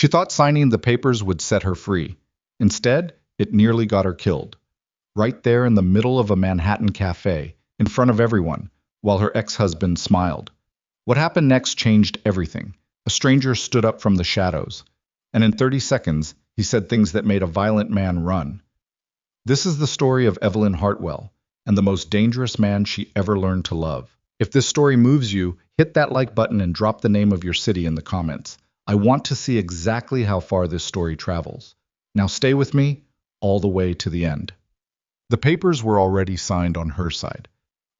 She thought signing the papers would set her free. Instead, it nearly got her killed. Right there in the middle of a Manhattan café, in front of everyone, while her ex-husband smiled. What happened next changed everything. A stranger stood up from the shadows, and in 30 seconds, he said things that made a violent man run. This is the story of Evelyn Hartwell, and the most dangerous man she ever learned to love. If this story moves you, hit that like button and drop the name of your city in the comments. I want to see exactly how far this story travels. Now stay with me all the way to the end. The papers were already signed on her side.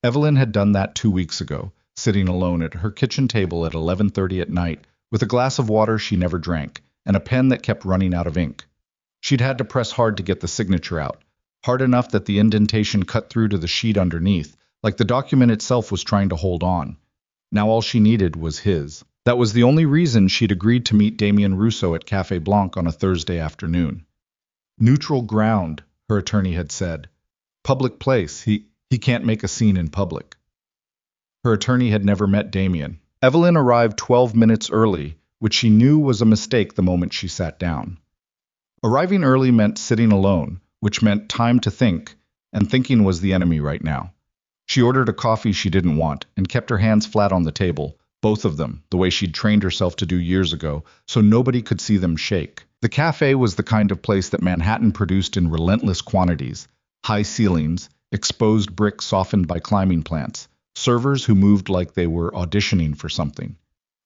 Evelyn had done that 2 weeks ago, sitting alone at her kitchen table at 11:30 at night, with a glass of water she never drank, and a pen that kept running out of ink. She'd had to press hard to get the signature out, hard enough that the indentation cut through to the sheet underneath, like the document itself was trying to hold on. Now all she needed was his. That was the only reason she'd agreed to meet Damien Rousseau at Café Blanc on a Thursday afternoon. Neutral ground, her attorney had said. Public place, he can't make a scene in public. Her attorney had never met Damien. Evelyn arrived 12 minutes early, which she knew was a mistake the moment she sat down. Arriving early meant sitting alone, which meant time to think, and thinking was the enemy right now. She ordered a coffee she didn't want, and kept her hands flat on the table, both of them, the way she'd trained herself to do years ago, so nobody could see them shake. The cafe was the kind of place that Manhattan produced in relentless quantities. High ceilings, exposed brick softened by climbing plants, servers who moved like they were auditioning for something.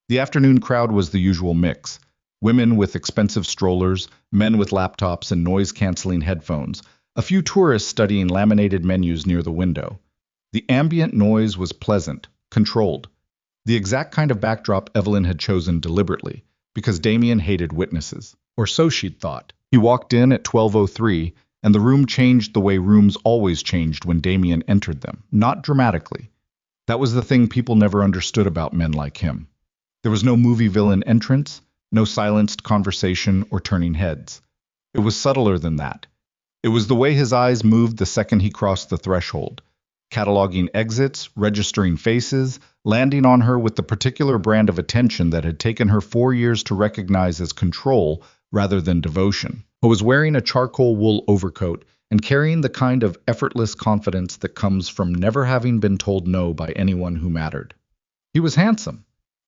The afternoon crowd was the usual mix. Women with expensive strollers, men with laptops and noise-canceling headphones, a few tourists studying laminated menus near the window. The ambient noise was pleasant, controlled. The exact kind of backdrop Evelyn had chosen deliberately, because Damien hated witnesses. Or so she'd thought. He walked in at 12:03, and the room changed the way rooms always changed when Damien entered them, not dramatically. That was the thing people never understood about men like him. There was no movie villain entrance, no silenced conversation or turning heads. It was subtler than that. It was the way his eyes moved the second he crossed the threshold, cataloging exits, registering faces, landing on her with the particular brand of attention that had taken her 4 years to recognize as control rather than devotion. He was wearing a charcoal wool overcoat and carrying the kind of effortless confidence that comes from never having been told no by anyone who mattered. He was handsome.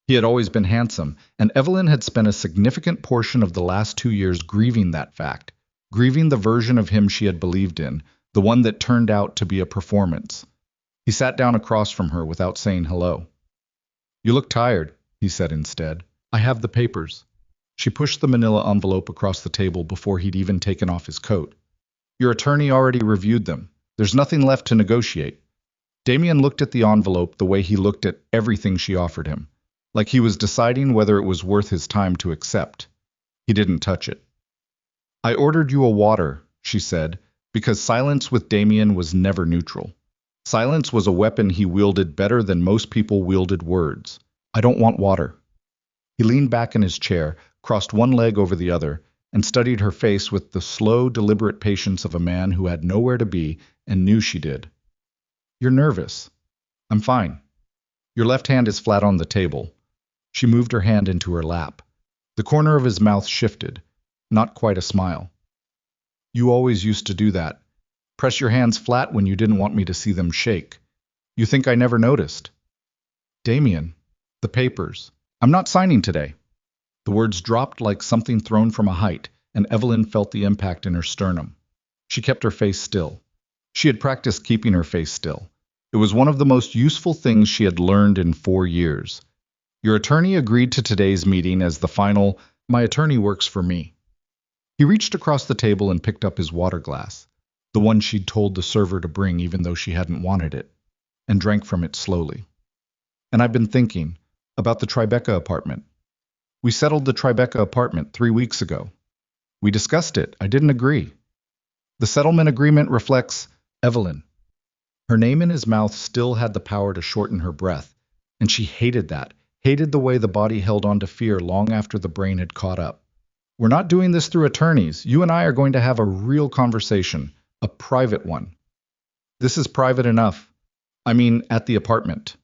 He had always been handsome, and Evelyn had spent a significant portion of the last 2 years grieving that fact, grieving the version of him she had believed in, the one that turned out to be a performance. He sat down across from her without saying hello. "You look tired," he said instead. "I have the papers." She pushed the manila envelope across the table before he'd even taken off his coat. "Your attorney already reviewed them. There's nothing left to negotiate." Damien looked at the envelope the way he looked at everything she offered him, like he was deciding whether it was worth his time to accept. He didn't touch it. "I ordered you a water," she said, because silence with Damien was never neutral. Silence was a weapon he wielded better than most people wielded words. "I don't want water." He leaned back in his chair, crossed one leg over the other, and studied her face with the slow, deliberate patience of a man who had nowhere to be and knew she did. "You're nervous." "I'm fine." "Your left hand is flat on the table." She moved her hand into her lap. The corner of his mouth shifted, not quite a smile. "You always used to do that. Press your hands flat when you didn't want me to see them shake. You think I never noticed?" "Damien, the papers. I'm not signing today." The words dropped like something thrown from a height, and Evelyn felt the impact in her sternum. She kept her face still. She had practiced keeping her face still. It was one of the most useful things she had learned in 4 years. "Your attorney agreed to today's meeting as the final, 'My attorney works for me.'" He reached across the table and picked up his water glass, the one she'd told the server to bring even though she hadn't wanted it, and drank from it slowly. "And I've been thinking about the Tribeca apartment. We settled the Tribeca apartment 3 weeks ago. We discussed it. I didn't agree. The settlement agreement reflects Evelyn." Her name in his mouth still had the power to shorten her breath, and she hated that, hated the way the body held on to fear long after the brain had caught up. "We're not doing this through attorneys. You and I are going to have a real conversation, a private one." "This is private enough. I mean, at the apartment."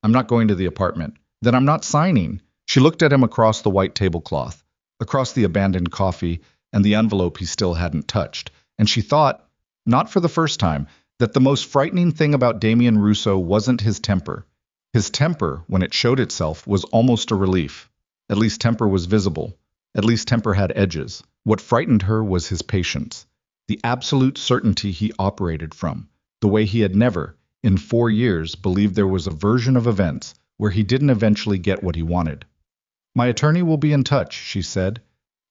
"I'm not going to the apartment." "Then I'm not signing." She looked at him across the white tablecloth. across the abandoned coffee and the envelope he still hadn't touched, and she thought, not for the first time, that the most frightening thing about Damien Russo wasn't his temper. His temper, when it showed itself, was almost a relief. At least temper was visible. At least temper had edges. What frightened her was his patience, the absolute certainty he operated from, the way he had never, in 4 years, believed there was a version of events where he didn't eventually get what he wanted. "My attorney will be in touch," she said.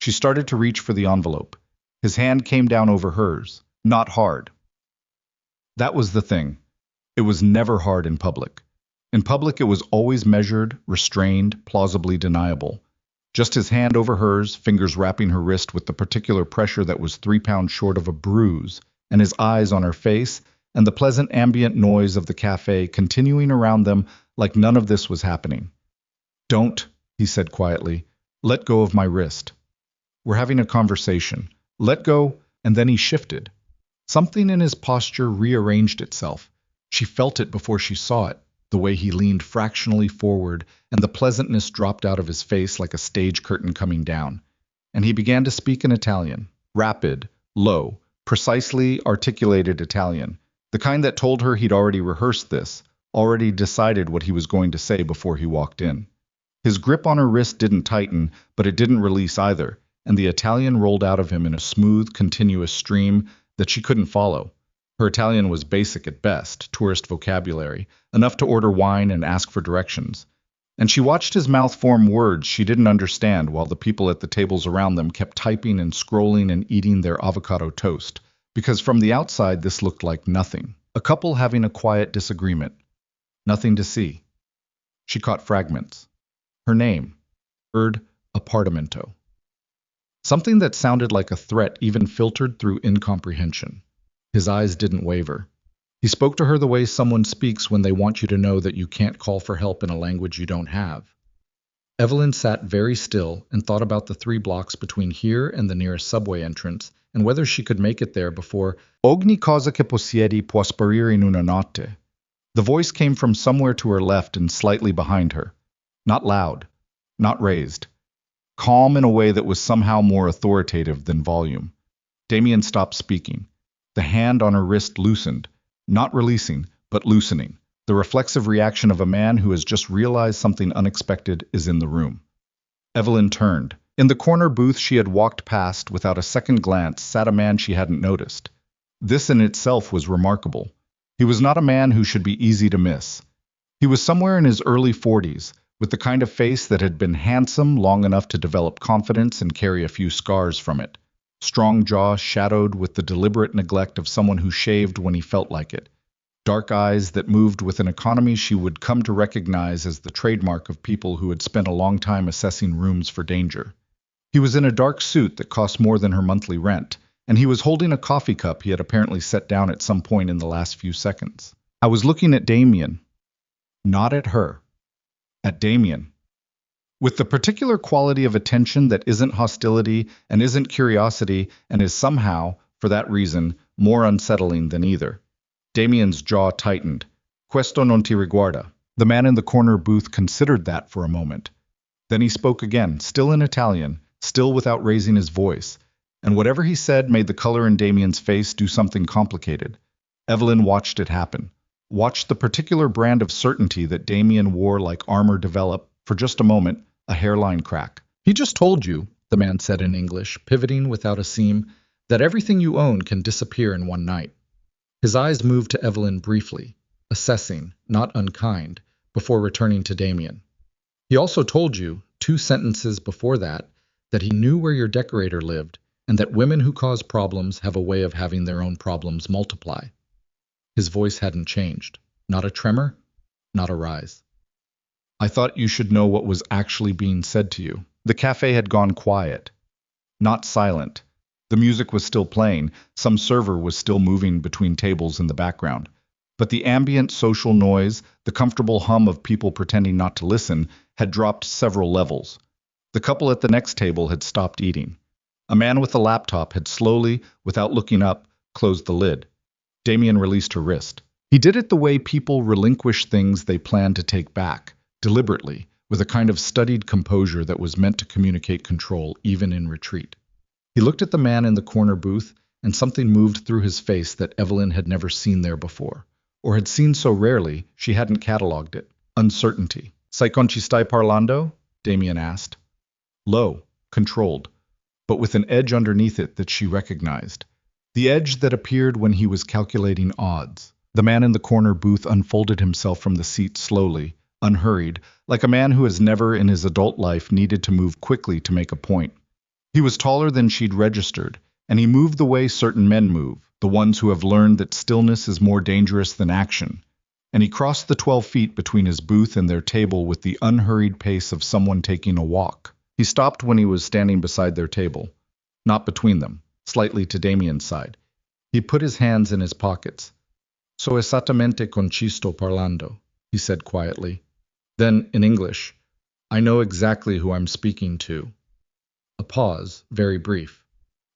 She started to reach for the envelope. His hand came down over hers, not hard. That was the thing. It was never hard in public. In public, it was always measured, restrained, plausibly deniable. Just his hand over hers, fingers wrapping her wrist with the particular pressure that was 3 pounds short of a bruise, and his eyes on her face, and the pleasant ambient noise of the café continuing around them like none of this was happening. "Don't," he said quietly. "Let go of my wrist. We're having a conversation. Let go," and then he shifted. Something in his posture rearranged itself. She felt it before she saw it, the way he leaned fractionally forward, and the pleasantness dropped out of his face like a stage curtain coming down. And he began to speak in Italian, rapid, low, precisely articulated Italian, the kind that told her he'd already rehearsed this, already decided what he was going to say before he walked in. His grip on her wrist didn't tighten, but it didn't release either, and the Italian rolled out of him in a smooth, continuous stream that she couldn't follow. Her Italian was basic at best, tourist vocabulary, enough to order wine and ask for directions. And she watched his mouth form words she didn't understand while the people at the tables around them kept typing and scrolling and eating their avocado toast, because from the outside this looked like nothing. A couple having a quiet disagreement. Nothing to see. She caught fragments. Her name. Heard apartamento. Something that sounded like a threat even filtered through incomprehension. His eyes didn't waver. He spoke to her the way someone speaks when they want you to know that you can't call for help in a language you don't have. Evelyn sat very still and thought about the 3 blocks between here and the nearest subway entrance, and whether she could make it there before "Ogni cosa che possiedi può sparire in una notte." The voice came from somewhere to her left and slightly behind her. Not loud, not raised. Calm in a way that was somehow more authoritative than volume. Damien stopped speaking. The hand on her wrist loosened, not releasing, but loosening, the reflexive reaction of a man who has just realized something unexpected is in the room. Evelyn turned. In the corner booth she had walked past without a second glance sat a man she hadn't noticed. This in itself was remarkable. He was not a man who should be easy to miss. He was somewhere in his early 40s, with the kind of face that had been handsome long enough to develop confidence and carry a few scars from it. Strong jaw shadowed with the deliberate neglect of someone who shaved when he felt like it. Dark eyes that moved with an economy she would come to recognize as the trademark of people who had spent a long time assessing rooms for danger. He was in a dark suit that cost more than her monthly rent, and he was holding a coffee cup he had apparently set down at some point in the last few seconds. I was looking at Damien. Not at her. At Damien. With the particular quality of attention that isn't hostility and isn't curiosity and is somehow, for that reason, more unsettling than either. Damien's jaw tightened. "Questo non ti riguarda." The man in the corner booth considered that for a moment. Then he spoke again, still in Italian, still without raising his voice, and whatever he said made the color in Damien's face do something complicated. Evelyn watched it happen. Watched the particular brand of certainty that Damien wore like armor develop, for just a moment, a hairline crack. "He just told you," the man said in English, pivoting without a seam, "that everything you own can disappear in one night." His eyes moved to Evelyn briefly, assessing, not unkind, before returning to Damien. "He also told you, 2 sentences before that he knew where your decorator lived, and that women who cause problems have a way of having their own problems multiply." His voice hadn't changed. Not a tremor, not a rise. "I thought you should know what was actually being said to you." The cafe had gone quiet. Not silent. The music was still playing, some server was still moving between tables in the background. But the ambient social noise, the comfortable hum of people pretending not to listen, had dropped several levels. The couple at the next table had stopped eating. A man with a laptop had slowly, without looking up, closed the lid. Damien released her wrist. He did it the way people relinquish things they plan to take back, deliberately, with a kind of studied composure that was meant to communicate control even in retreat. He looked at the man in the corner booth, and something moved through his face that Evelyn had never seen there before, or had seen so rarely she hadn't catalogued it. Uncertainty. "Sai con ci stai parlando?" Damien asked. Low, controlled, but with an edge underneath it that she recognized. The edge that appeared when he was calculating odds. The man in the corner booth unfolded himself from the seat slowly, unhurried, like a man who has never in his adult life needed to move quickly to make a point. He was taller than she'd registered, and he moved the way certain men move, the ones who have learned that stillness is more dangerous than action. And he crossed the 12 feet between his booth and their table with the unhurried pace of someone taking a walk. He stopped when he was standing beside their table, not between them, slightly to Damien's side. He put his hands in his pockets. "So esattamente con ci sto parlando," he said quietly. Then, in English, "I know exactly who I'm speaking to." A pause, very brief.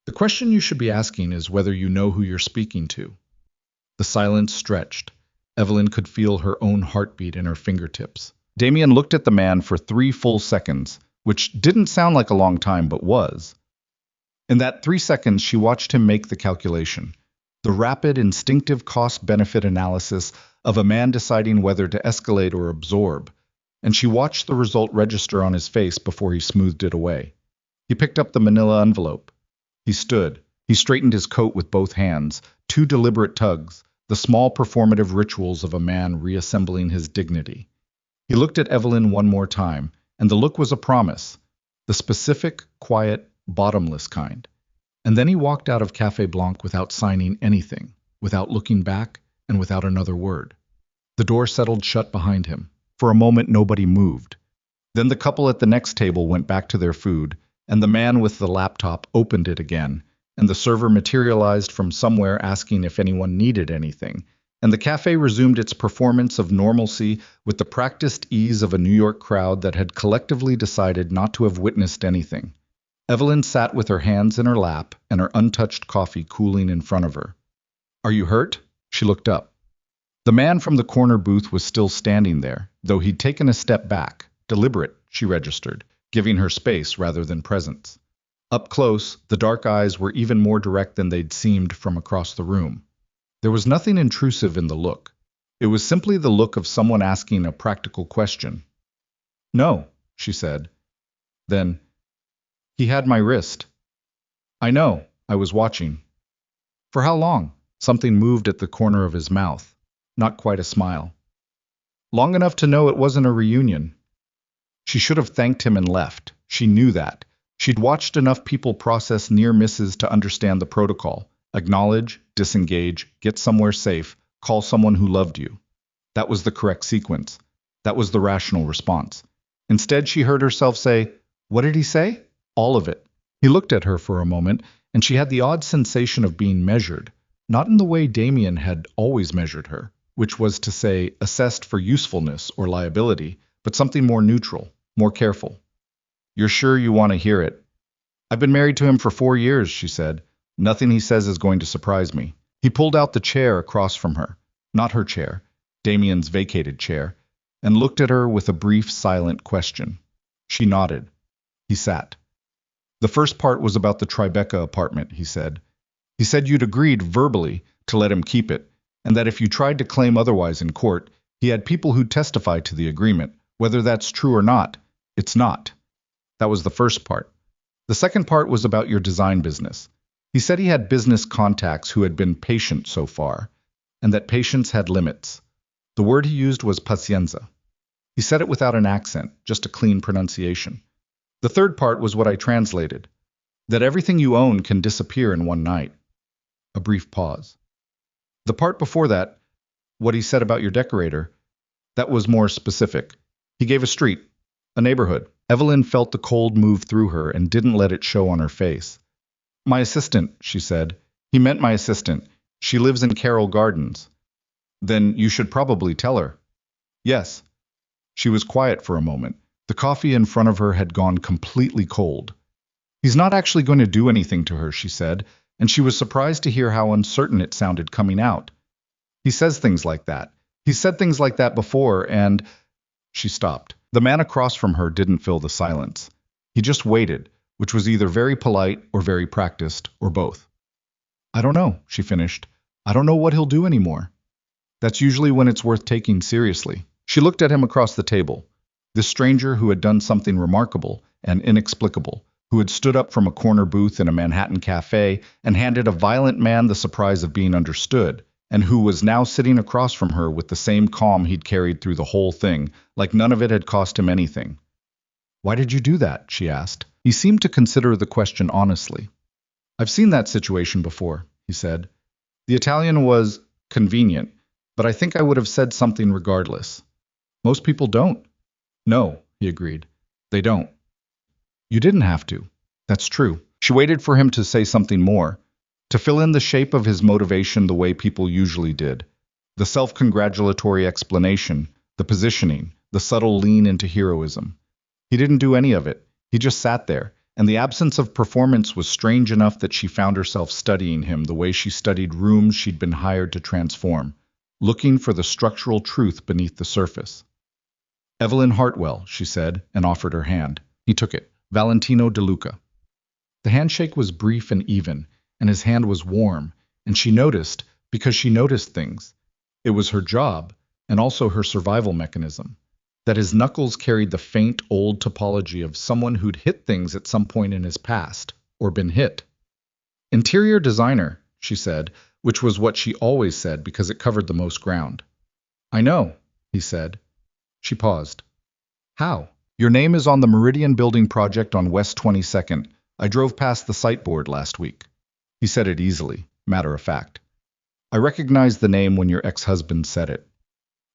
"The question you should be asking is whether you know who you're speaking to." The silence stretched. Evelyn could feel her own heartbeat in her fingertips. Damien looked at the man for 3 full seconds, which didn't sound like a long time, but was. In that 3 seconds, she watched him make the calculation, the rapid, instinctive cost-benefit analysis of a man deciding whether to escalate or absorb, and she watched the result register on his face before he smoothed it away. He picked up the manila envelope. He stood. He straightened his coat with both hands, 2 deliberate tugs, the small performative rituals of a man reassembling his dignity. He looked at Evelyn one more time, and the look was a promise, the specific, quiet, bottomless kind. And then he walked out of Café Blanc without signing anything, without looking back, and without another word. The door settled shut behind him. For a moment, nobody moved. Then the couple at the next table went back to their food, and the man with the laptop opened it again, and the server materialized from somewhere asking if anyone needed anything, and the cafe resumed its performance of normalcy with the practiced ease of a New York crowd that had collectively decided not to have witnessed anything. Evelyn sat with her hands in her lap and her untouched coffee cooling in front of her. "Are you hurt?" She looked up. The man from the corner booth was still standing there, though he'd taken a step back, deliberate, she registered, giving her space rather than presence. Up close, the dark eyes were even more direct than they'd seemed from across the room. There was nothing intrusive in the look. It was simply the look of someone asking a practical question. "No," she said. Then, "He had my wrist." "I know, I was watching." "For how long?" Something moved at the corner of his mouth. Not quite a smile. "Long enough to know it wasn't a reunion." She should have thanked him and left. She knew that. She'd watched enough people process near misses to understand the protocol. Acknowledge, disengage, get somewhere safe, call someone who loved you. That was the correct sequence. That was the rational response. Instead, she heard herself say, "What did he say?" "All of it." He looked at her for a moment, and she had the odd sensation of being measured, not in the way Damien had always measured her, which was to say, assessed for usefulness or liability, but something more neutral, more careful. "You're sure you want to hear it?" "I've been married to him for 4 years," she said. "Nothing he says is going to surprise me." He pulled out the chair across from her, not her chair, Damien's vacated chair, and looked at her with a brief, silent question. She nodded. He sat. "The first part was about the Tribeca apartment," he said. "He said you'd agreed verbally to let him keep it, and that if you tried to claim otherwise in court, he had people who'd testify to the agreement. Whether that's true or not, it's not." That was the first part. The second part was about your design business. He said he had business contacts who had been patient so far, and that patience had limits. The word he used was pacienza. He said it without an accent, just a clean pronunciation. The third part was what I translated, that everything you own can disappear in one night. A brief pause. The part before that, what he said about your decorator, that was more specific. He gave a street, a neighborhood. Evelyn felt the cold move through her and didn't let it show on her face. "My assistant," she said. "He meant my assistant. She lives in Carroll Gardens." "Then you should probably tell her." "Yes." She was quiet for a moment. The coffee in front of her had gone completely cold. "He's not actually going to do anything to her," she said, and she was surprised to hear how uncertain it sounded coming out. "He says things like that. He's said things like that before, and—" She stopped. The man across from her didn't fill the silence. He just waited, which was either very polite or very practiced, or both. I don't know, she finished. I don't know what he'll do anymore. That's usually when it's worth taking seriously. She looked at him across the table. This stranger who had done something remarkable and inexplicable, who had stood up from a corner booth in a Manhattan cafe and handed a violent man the surprise of being understood, and who was now sitting across from her with the same calm he'd carried through the whole thing, like none of it had cost him anything. Why did you do that? She asked. He seemed to consider the question honestly. I've seen that situation before, he said. The Italian was convenient, but I think I would have said something regardless. Most people don't. No, he agreed. They don't. You didn't have to. That's true. She waited for him to say something more, to fill in the shape of his motivation the way people usually did. The self-congratulatory explanation, the positioning, the subtle lean into heroism. He didn't do any of it. He just sat there, and the absence of performance was strange enough that she found herself studying him the way she studied rooms she'd been hired to transform, looking for the structural truth beneath the surface. Evelyn Hartwell, she said, and offered her hand. He took it. Valentino De Luca. The handshake was brief and even, and his hand was warm, and she noticed, because she noticed things. It was her job, and also her survival mechanism, that his knuckles carried the faint, old topology of someone who'd hit things at some point in his past, or been hit. Interior designer, she said, which was what she always said because it covered the most ground. I know, he said. She paused. How? Your name is on the Meridian Building project on West 22nd. I drove past the site board last week. He said it easily, matter of fact. I recognized the name when your ex-husband said it.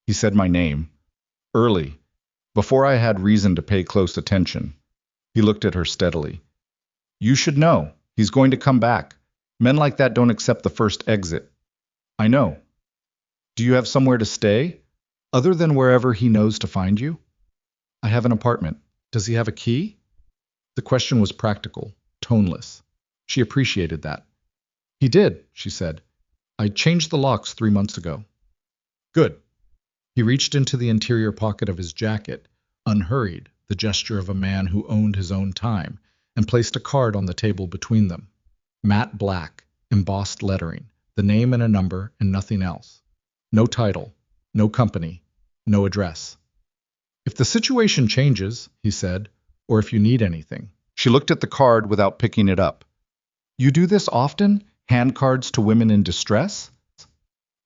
He said my name. Early. Before I had reason to pay close attention. He looked at her steadily. You should know. He's going to come back. Men like that don't accept the first exit. I know. Do you have somewhere to stay? Other than wherever he knows to find you? I have an apartment. Does he have a key? The question was practical, toneless. She appreciated that. He did, she said. I changed the locks 3 months ago. Good. He reached into the interior pocket of his jacket, unhurried, the gesture of a man who owned his own time, and placed a card on the table between them. Matte black, embossed lettering, the name and a number and nothing else. No title, no company, no address. If the situation changes, he said, or if you need anything. She looked at the card without picking it up. You do this often? Hand cards to women in distress?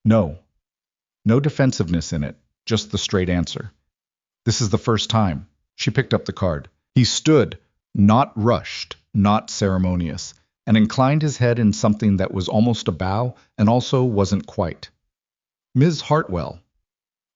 No. No defensiveness in it, just the straight answer. This is the first time. She picked up the card. He stood, not rushed, not ceremonious, and inclined his head in something that was almost a bow and also wasn't quite. Ms. Hartwell.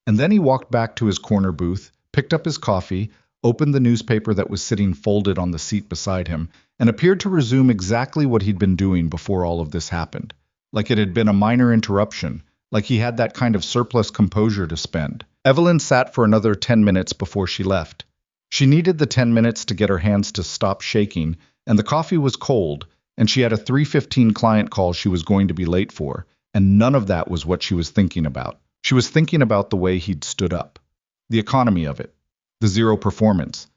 And then he walked back to his corner booth, picked up his coffee, opened the newspaper that was sitting folded on the seat beside him, and appeared to resume exactly what he'd been doing before all of this happened, like it had been a minor interruption, like he had that kind of surplus composure to spend. Evelyn sat for another 10 minutes before she left. She needed the 10 minutes to get her hands to stop shaking, and the coffee was cold, and she had a 3:15 client call she was going to be late for, and none of that was what she was thinking about. She was thinking about the way he'd stood up. The economy of it, the zero performance,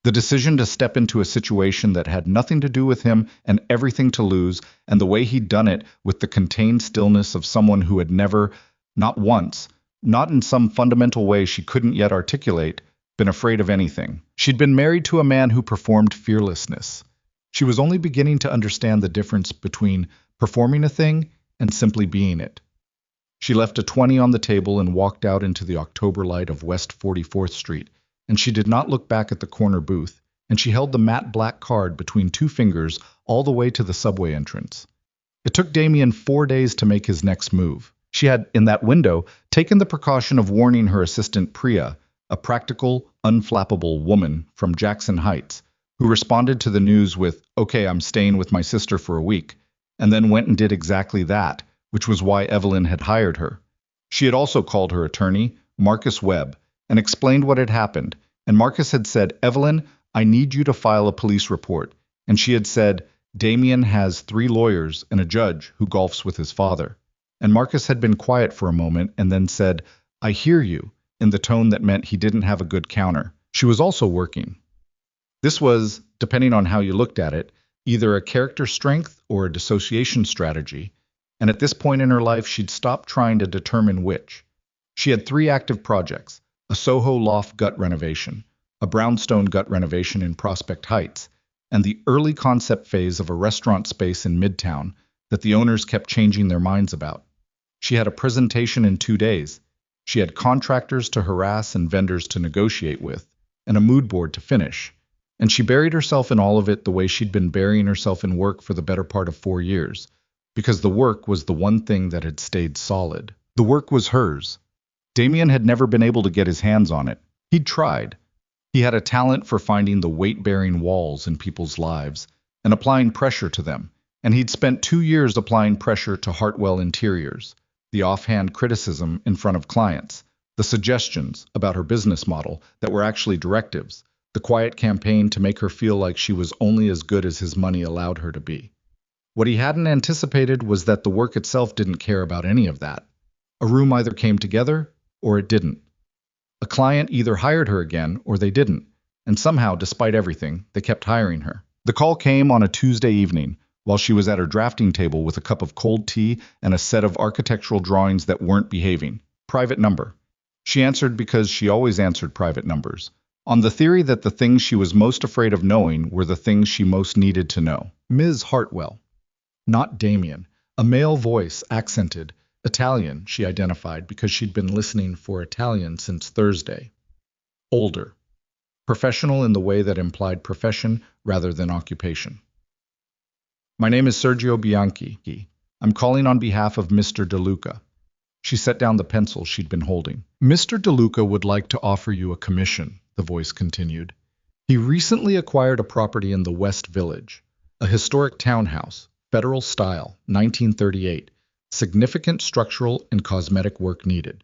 the decision to step into a situation that had nothing to do with him and everything to lose, and the way he'd done it with the contained stillness of someone who had never, not once, not in some fundamental way she couldn't yet articulate, been afraid of anything. She'd been married to a man who performed fearlessness. She was only beginning to understand the difference between performing a thing and simply being it. She left a 20 on the table and walked out into the October light of West 44th Street, and she did not look back at the corner booth, and she held the matte black card between 2 fingers all the way to the subway entrance. It took Damien 4 days to make his next move. She had, in that window, taken the precaution of warning her assistant Priya, a practical, unflappable woman from Jackson Heights, who responded to the news with, "Okay, I'm staying with my sister for a week," and then went and did exactly that, which was why Evelyn had hired her. She had also called her attorney, Marcus Webb, and explained what had happened, and Marcus had said, "Evelyn, I need you to file a police report," and she had said, "Damien has 3 lawyers and a judge who golfs with his father." And Marcus had been quiet for a moment and then said, "I hear you," in the tone that meant he didn't have a good counter. She was also working. This was, depending on how you looked at it, either a character strength or a dissociation strategy, and at this point in her life she'd stopped trying to determine which. She had three active projects: a Soho loft gut renovation, a brownstone gut renovation in Prospect Heights, and the early concept phase of a restaurant space in Midtown that the owners kept changing their minds about. She had a presentation in 2 days. She had contractors to harass and vendors to negotiate with, and a mood board to finish. And she buried herself in all of it the way she'd been burying herself in work for the better part of 4 years, because the work was the one thing that had stayed solid. The work was hers. Damien had never been able to get his hands on it. He'd tried. He had a talent for finding the weight-bearing walls in people's lives and applying pressure to them, and he'd spent 2 years applying pressure to Hartwell Interiors, the offhand criticism in front of clients, the suggestions about her business model that were actually directives, the quiet campaign to make her feel like she was only as good as his money allowed her to be. What he hadn't anticipated was that the work itself didn't care about any of that. A room either came together or it didn't. A client either hired her again or they didn't, and somehow, despite everything, they kept hiring her. The call came on a Tuesday evening, while she was at her drafting table with a cup of cold tea and a set of architectural drawings that weren't behaving. Private number. She answered because she always answered private numbers, on the theory that the things she was most afraid of knowing were the things she most needed to know. Ms. Hartwell. Not Damien. A male voice, accented. Italian, she identified because she'd been listening for Italian since Thursday. Older. Professional in the way that implied profession rather than occupation. My name is Sergio Bianchi. I'm calling on behalf of Mr. DeLuca. She set down the pencil she'd been holding. Mr. DeLuca would like to offer you a commission, the voice continued. He recently acquired a property in the West Village, a historic townhouse, federal style, 1938, significant structural and cosmetic work needed.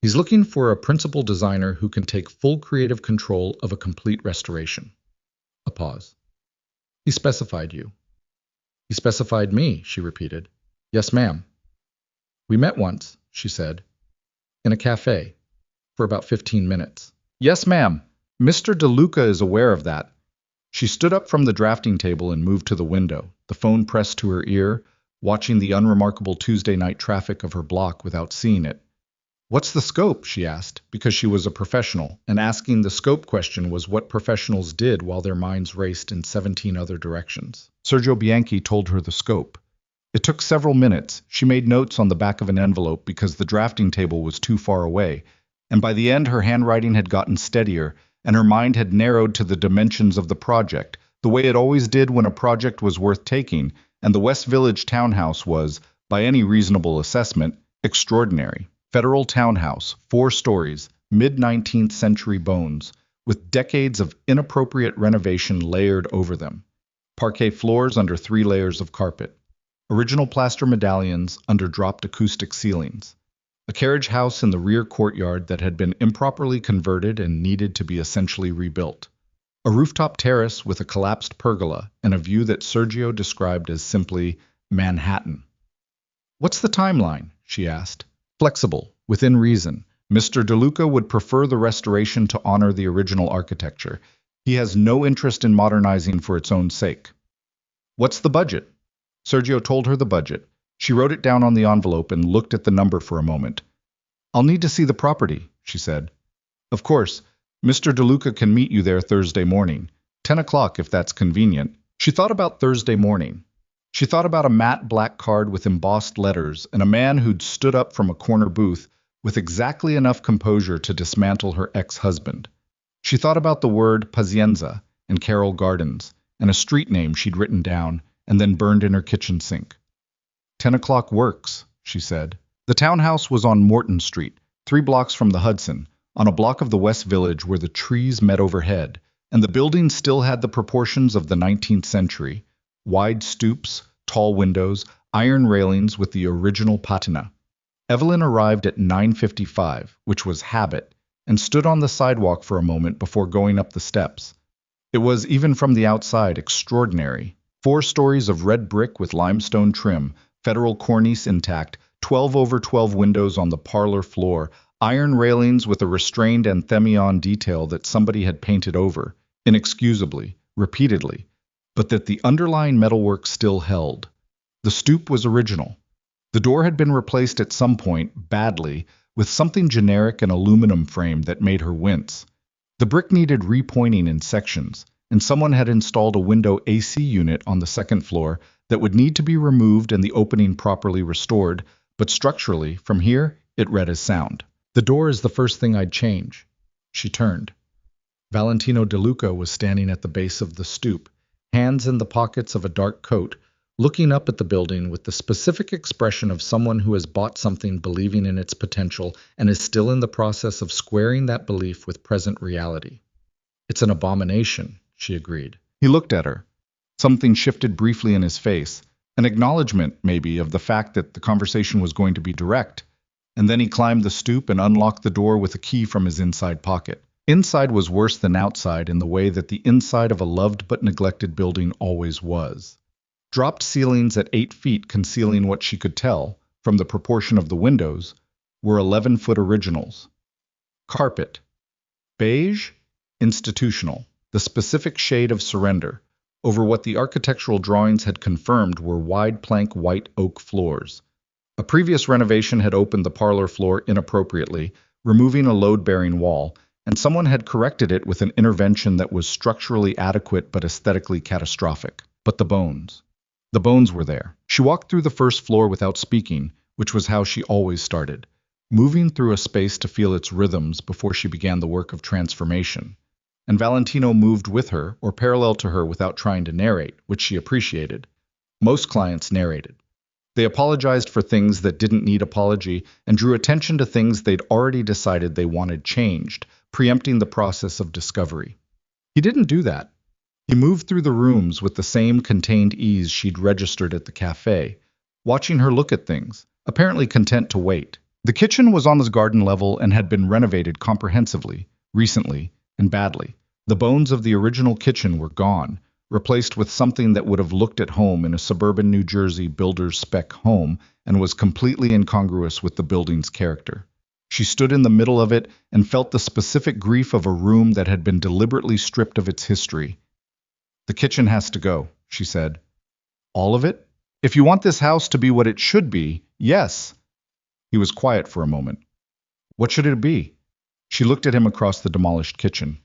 He's looking for a principal designer who can take full creative control of a complete restoration. A pause. He specified you. He specified me, she repeated. Yes, ma'am. We met once, she said, in a café, for about 15 minutes. Yes, ma'am. Mr. DeLuca is aware of that. She stood up from the drafting table and moved to the window, the phone pressed to her ear, watching the unremarkable Tuesday night traffic of her block without seeing it. What's the scope? She asked, because she was a professional, and asking the scope question was what professionals did while their minds raced in 17 other directions. Sergio Bianchi told her the scope. It took several minutes. She made notes on the back of an envelope because the drafting table was too far away, and by the end her handwriting had gotten steadier, and her mind had narrowed to the dimensions of the project, the way it always did when a project was worth taking, and the West Village townhouse was, by any reasonable assessment, extraordinary. Federal townhouse, 4 stories, mid-19th century bones, with decades of inappropriate renovation layered over them. Parquet floors under 3 layers of carpet. Original plaster medallions under dropped acoustic ceilings. A carriage house in the rear courtyard that had been improperly converted and needed to be essentially rebuilt. A rooftop terrace with a collapsed pergola and a view that Sergio described as simply Manhattan. What's the timeline? She asked. Flexible, within reason. Mr. DeLuca would prefer the restoration to honor the original architecture. He has no interest in modernizing for its own sake. What's the budget? Sergio told her the budget. She wrote it down on the envelope and looked at the number for a moment. I'll need to see the property, she said. Of course, Mr. DeLuca can meet you there Thursday morning, 10 o'clock if that's convenient. She thought about Thursday morning. She thought about a matte black card with embossed letters and a man who'd stood up from a corner booth with exactly enough composure to dismantle her ex-husband. She thought about the word Pazienza and Carroll Gardens and a street name she'd written down and then burned in her kitchen sink. 10 o'clock works, she said. The townhouse was on Morton Street, 3 blocks from the Hudson, on a block of the West Village where the trees met overhead, and the building still had the proportions of the 19th century. Wide stoops, tall windows, iron railings with the original patina. Evelyn arrived at 9:55, which was habit, and stood on the sidewalk for a moment before going up the steps. It was, even from the outside, extraordinary. 4 stories of red brick with limestone trim, federal cornice intact, 12 over 12 windows on the parlor floor, Iron railings with a restrained anthemion detail that somebody had painted over, inexcusably, repeatedly, but that the underlying metalwork still held. The stoop was original. The door had been replaced at some point, badly, with something generic, an aluminum frame that made her wince. The brick needed repointing in sections, and someone had installed a window AC unit on the second floor that would need to be removed and the opening properly restored, but structurally, from here, it read as sound. The door is the first thing I'd change. She turned. Valentino De Luca was standing at the base of the stoop, hands in the pockets of a dark coat, looking up at the building with the specific expression of someone who has bought something believing in its potential and is still in the process of squaring that belief with present reality. It's an abomination, she agreed. He looked at her. Something shifted briefly in his face, an acknowledgement, maybe, of the fact that the conversation was going to be direct, and then he climbed the stoop and unlocked the door with a key from his inside pocket. Inside was worse than outside in the way that the inside of a loved but neglected building always was. Dropped ceilings at 8 feet concealing what she could tell, from the proportion of the windows, were 11-foot originals. Carpet. Beige, institutional, the specific shade of surrender, over what the architectural drawings had confirmed were wide plank white oak floors. A previous renovation had opened the parlor floor inappropriately, removing a load-bearing wall, and someone had corrected it with an intervention that was structurally adequate but aesthetically catastrophic. But the bones. The bones were there. She walked through the first floor without speaking, which was how she always started, moving through a space to feel its rhythms before she began the work of transformation. And Valentino moved with her, or parallel to her, without trying to narrate, which she appreciated. Most clients narrated. They apologized for things that didn't need apology and drew attention to things they'd already decided they wanted changed, preempting the process of discovery. He didn't do that. He moved through the rooms with the same contained ease she'd registered at the café, watching her look at things, apparently content to wait. The kitchen was on the garden level and had been renovated comprehensively, recently, and badly. The bones of the original kitchen were gone, replaced with something that would have looked at home in a suburban New Jersey builder's spec home and was completely incongruous with the building's character. She stood in the middle of it and felt the specific grief of a room that had been deliberately stripped of its history. "The kitchen has to go," she said. "All of it? If you want this house to be what it should be, yes." He was quiet for a moment. "What should it be?" She looked at him across the demolished kitchen.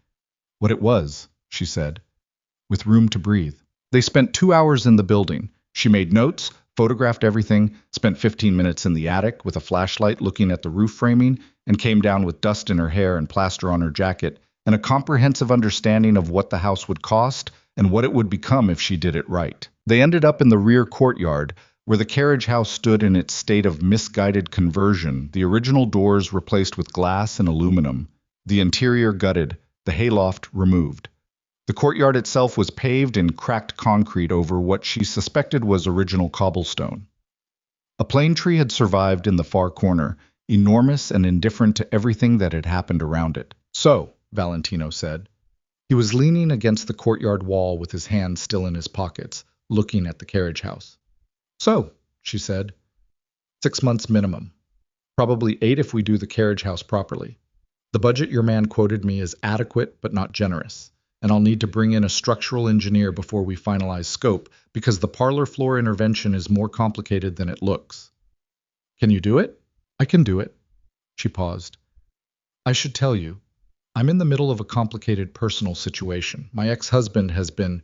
"What it was," she said, "with room to breathe." They spent 2 hours in the building. She made notes, photographed everything, spent 15 minutes in the attic with a flashlight looking at the roof framing, and came down with dust in her hair and plaster on her jacket, and a comprehensive understanding of what the house would cost and what it would become if she did it right. They ended up in the rear courtyard, where the carriage house stood in its state of misguided conversion, the original doors replaced with glass and aluminum, the interior gutted, the hayloft removed. The courtyard itself was paved in cracked concrete over what she suspected was original cobblestone. A plane tree had survived in the far corner, enormous and indifferent to everything that had happened around it. "So," Valentino said. He was leaning against the courtyard wall with his hands still in his pockets, looking at the carriage house. "So," she said, 6 months minimum. Probably 8 if we do the carriage house properly. The budget your man quoted me is adequate but not generous, and I'll need to bring in a structural engineer before we finalize scope because the parlor floor intervention is more complicated than it looks. Can you do it? I can do it. She paused. I should tell you, I'm in the middle of a complicated personal situation. My ex-husband has been...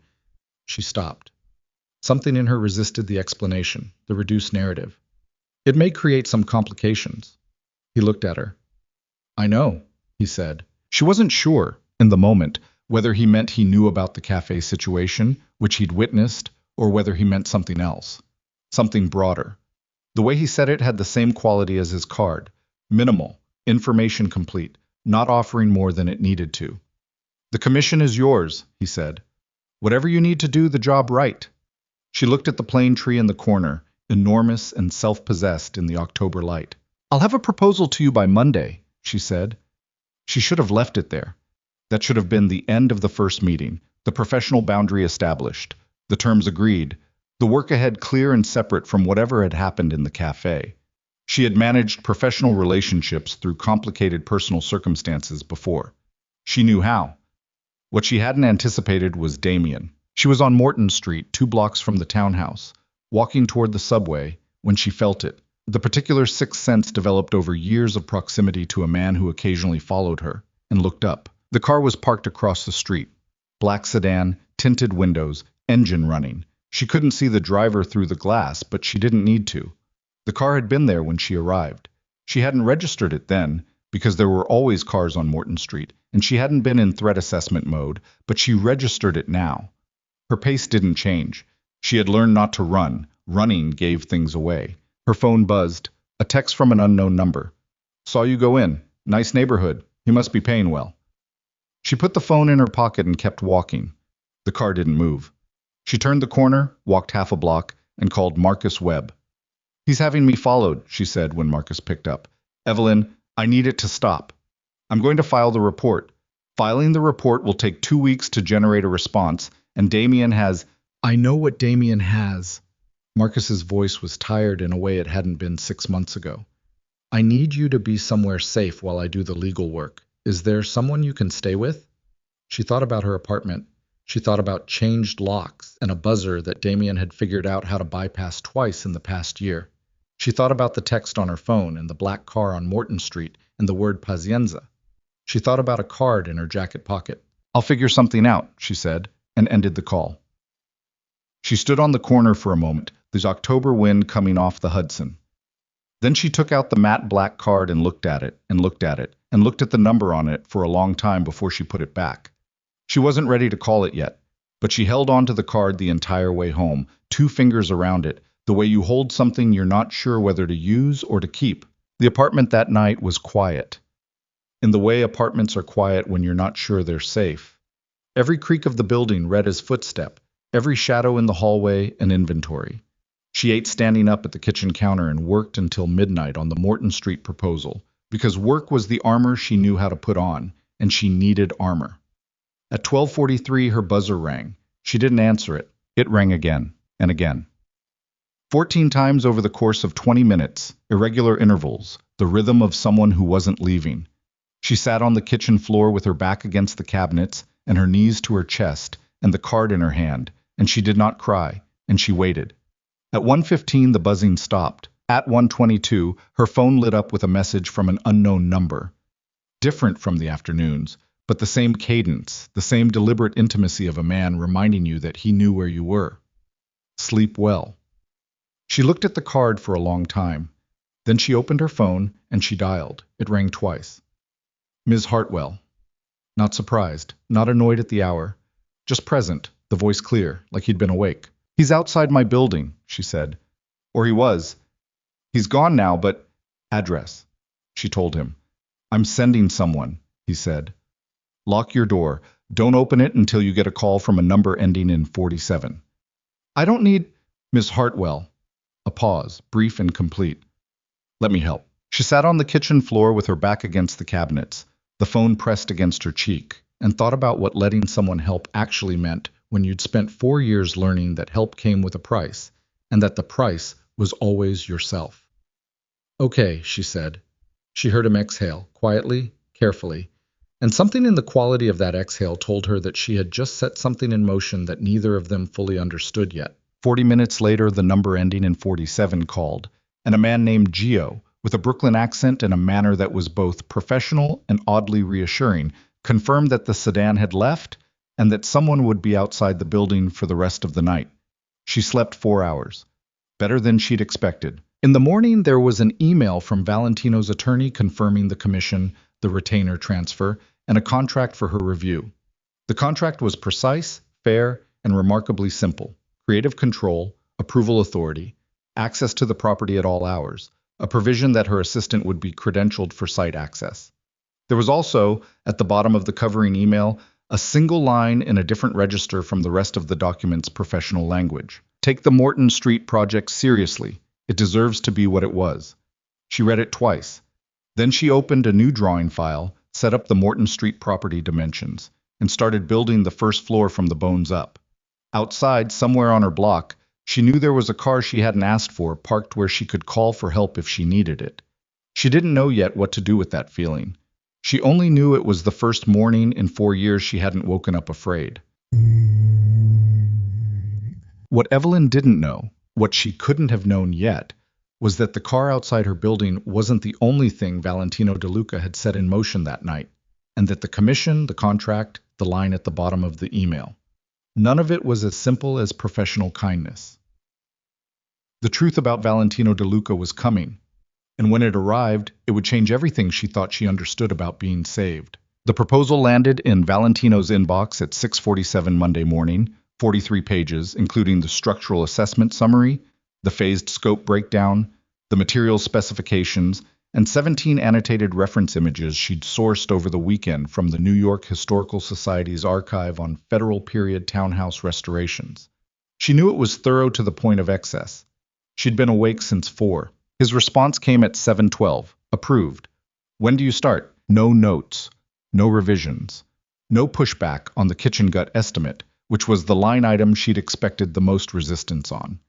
She stopped. Something in her resisted the explanation, the reduced narrative. It may create some complications. He looked at her. I know, he said. She wasn't sure, in the moment, whether he meant he knew about the cafe situation, which he'd witnessed, or whether he meant something else. Something broader. The way he said it had the same quality as his card. Minimal, information complete, not offering more than it needed to. The commission is yours, he said. Whatever you need to do the job right. She looked at the plane tree in the corner, enormous and self-possessed in the October light. I'll have a proposal to you by Monday, she said. She should have left it there. That should have been the end of the first meeting, the professional boundary established, the terms agreed, the work ahead clear and separate from whatever had happened in the cafe. She had managed professional relationships through complicated personal circumstances before. She knew how. What she hadn't anticipated was Damien. She was on Morton Street, 2 blocks from the townhouse, walking toward the subway, when she felt it. The particular sixth sense developed over years of proximity to a man who occasionally followed her, and looked up. The car was parked across the street. Black sedan, tinted windows, engine running. She couldn't see the driver through the glass, but she didn't need to. The car had been there when she arrived. She hadn't registered it then, because there were always cars on Morton Street, and she hadn't been in threat assessment mode, but she registered it now. Her pace didn't change. She had learned not to run. Running gave things away. Her phone buzzed. A text from an unknown number. "Saw you go in. Nice neighborhood. You must be paying well." She put the phone in her pocket and kept walking. The car didn't move. She turned the corner, walked half a block, and called Marcus Webb. "He's having me followed," she said when Marcus picked up. "Evelyn, I need it to stop. I'm going to file the report. Filing the report will take 2 weeks to generate a response, and Damien has—" "I know what Damien has." Marcus's voice was tired in a way it hadn't been 6 months ago. "I need you to be somewhere safe while I do the legal work. Is there someone you can stay with?" She thought about her apartment. She thought about changed locks and a buzzer that Damien had figured out how to bypass twice in the past year. She thought about the text on her phone and the black car on Morton Street and the word Pazienza. She thought about a card in her jacket pocket. "I'll figure something out," she said, and ended the call. She stood on the corner for a moment, the October wind coming off the Hudson. Then she took out the matte black card and looked at it, and looked at it, and looked at the number on it for a long time before she put it back. She wasn't ready to call it yet, but she held on to the card the entire way home, 2 fingers around it, the way you hold something you're not sure whether to use or to keep. The apartment that night was quiet. In the way apartments are quiet when you're not sure they're safe. Every creak of the building read as footstep, every shadow in the hallway an inventory. She ate standing up at the kitchen counter and worked until midnight on the Morton Street proposal, because work was the armor she knew how to put on, and she needed armor. At 12:43 her buzzer rang. She didn't answer it. It rang again and again. 14 times over the course of 20 minutes, irregular intervals, the rhythm of someone who wasn't leaving. She sat on the kitchen floor with her back against the cabinets and her knees to her chest and the card in her hand, and she did not cry, and she waited. At 1:15 the buzzing stopped. At 1:22 her phone lit up with a message from an unknown number. Different from the afternoons, but the same cadence, the same deliberate intimacy of a man reminding you that he knew where you were. Sleep well. She looked at the card for a long time. Then she opened her phone and she dialed. It rang twice. Ms. Hartwell. Not surprised, not annoyed at the hour. Just present, the voice clear, like he'd been awake. "He's outside my building," she said. "Or he was. He's gone now, but—" "Address," she told him. "I'm sending someone," he said. "Lock your door. Don't open it until you get a call from a number ending in 47. "I don't need—" "Miss Hartwell." A pause, brief and complete. "Let me help." She sat on the kitchen floor with her back against the cabinets, the phone pressed against her cheek, and thought about what letting someone help actually meant when you'd spent 4 years learning that help came with a price, and that the price was always yourself. "Okay," she said. She heard him exhale, quietly, carefully, and something in the quality of that exhale told her that she had just set something in motion that neither of them fully understood yet. 40 minutes later, the number ending in 47 called, and a man named Gio, with a Brooklyn accent and a manner that was both professional and oddly reassuring, confirmed that the sedan had left and that someone would be outside the building for the rest of the night. She slept 4 hours. Better than she'd expected. In the morning, there was an email from Valentino's attorney confirming the commission, the retainer transfer, and a contract for her review. The contract was precise, fair, and remarkably simple. Creative control, approval authority, access to the property at all hours, a provision that her assistant would be credentialed for site access. There was also, at the bottom of the covering email, a single line in a different register from the rest of the document's professional language. "Take the Morton Street project seriously. It deserves to be what it was." She read it twice. Then she opened a new drawing file, set up the Morton Street property dimensions, and started building the first floor from the bones up. Outside, somewhere on her block, She knew there was a car she hadn't asked for, parked where she could call for help if she needed it. She didn't know yet what to do with that feeling. She only knew it was the first morning in 4 years she hadn't woken up afraid. What Evelyn didn't know, what she couldn't have known yet, was that the car outside her building wasn't the only thing Valentino De Luca had set in motion that night, and that the commission, the contract, the line at the bottom of the email, none of it was as simple as professional kindness. The truth about Valentino De Luca was coming, and when it arrived, it would change everything she thought she understood about being saved. The proposal landed in Valentino's inbox at 6:47 Monday morning, 43 pages, including the structural assessment summary, the phased scope breakdown, the material specifications, and 17 annotated reference images she'd sourced over the weekend from the New York Historical Society's archive on Federal Period townhouse restorations. She knew it was thorough to the point of excess. She'd been awake since 4. His response came at 7:12. Approved. When do you start? No notes. No revisions. No pushback on the kitchen gut estimate, which was the line item she'd expected the most resistance on.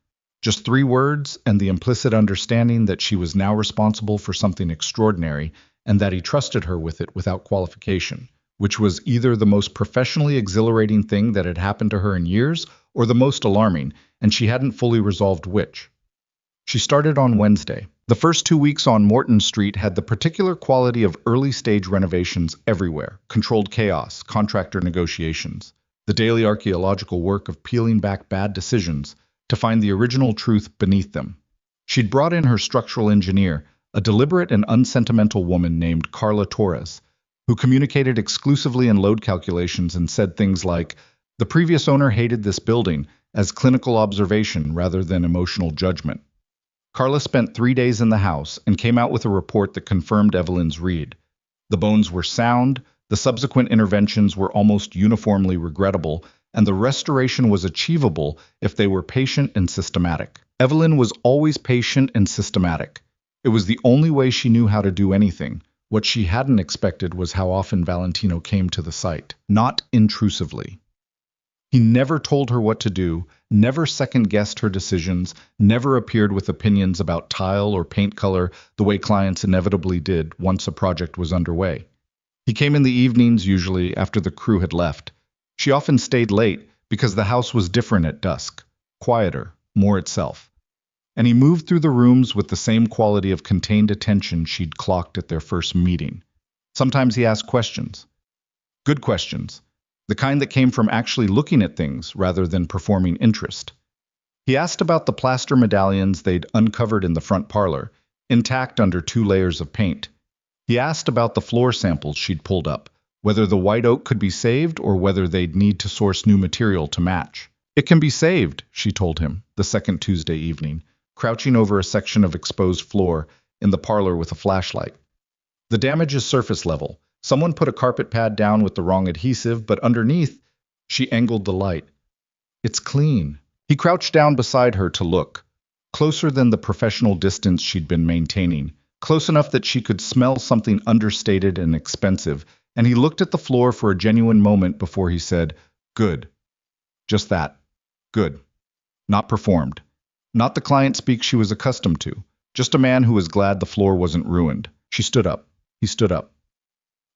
Just 3 words and the implicit understanding that she was now responsible for something extraordinary and that he trusted her with it without qualification, which was either the most professionally exhilarating thing that had happened to her in years or the most alarming, and she hadn't fully resolved which. She started on Wednesday. The first 2 weeks on Morton Street had the particular quality of early-stage renovations everywhere, controlled chaos, contractor negotiations, the daily archaeological work of peeling back bad decisions to find the original truth beneath them. She'd brought in her structural engineer, a deliberate and unsentimental woman named Carla Torres, who communicated exclusively in load calculations and said things like, "The previous owner hated this building," as clinical observation rather than emotional judgment. Carla spent 3 days in the house and came out with a report that confirmed Evelyn's read. The bones were sound, the subsequent interventions were almost uniformly regrettable, and the restoration was achievable if they were patient and systematic. Evelyn was always patient and systematic. It was the only way she knew how to do anything. What she hadn't expected was how often Valentino came to the site, not intrusively. He never told her what to do, never second-guessed her decisions, never appeared with opinions about tile or paint color the way clients inevitably did once a project was underway. He came in the evenings, usually after the crew had left. She often stayed late because the house was different at dusk, quieter, more itself. And he moved through the rooms with the same quality of contained attention she'd clocked at their first meeting. Sometimes he asked questions. Good questions. The kind that came from actually looking at things rather than performing interest. He asked about the plaster medallions they'd uncovered in the front parlor, intact under 2 layers of paint. He asked about the floor samples she'd pulled up, whether the white oak could be saved or whether they'd need to source new material to match. "It can be saved," she told him, the second Tuesday evening, crouching over a section of exposed floor in the parlor with a flashlight. "The damage is surface level. Someone put a carpet pad down with the wrong adhesive, but underneath," she angled the light. "It's clean." He crouched down beside her to look, closer than the professional distance she'd been maintaining, close enough that she could smell something understated and expensive, and he looked at the floor for a genuine moment before he said, "Good." Just that. Good. Not performed. Not the client speak she was accustomed to. Just a man who was glad the floor wasn't ruined. She stood up. He stood up.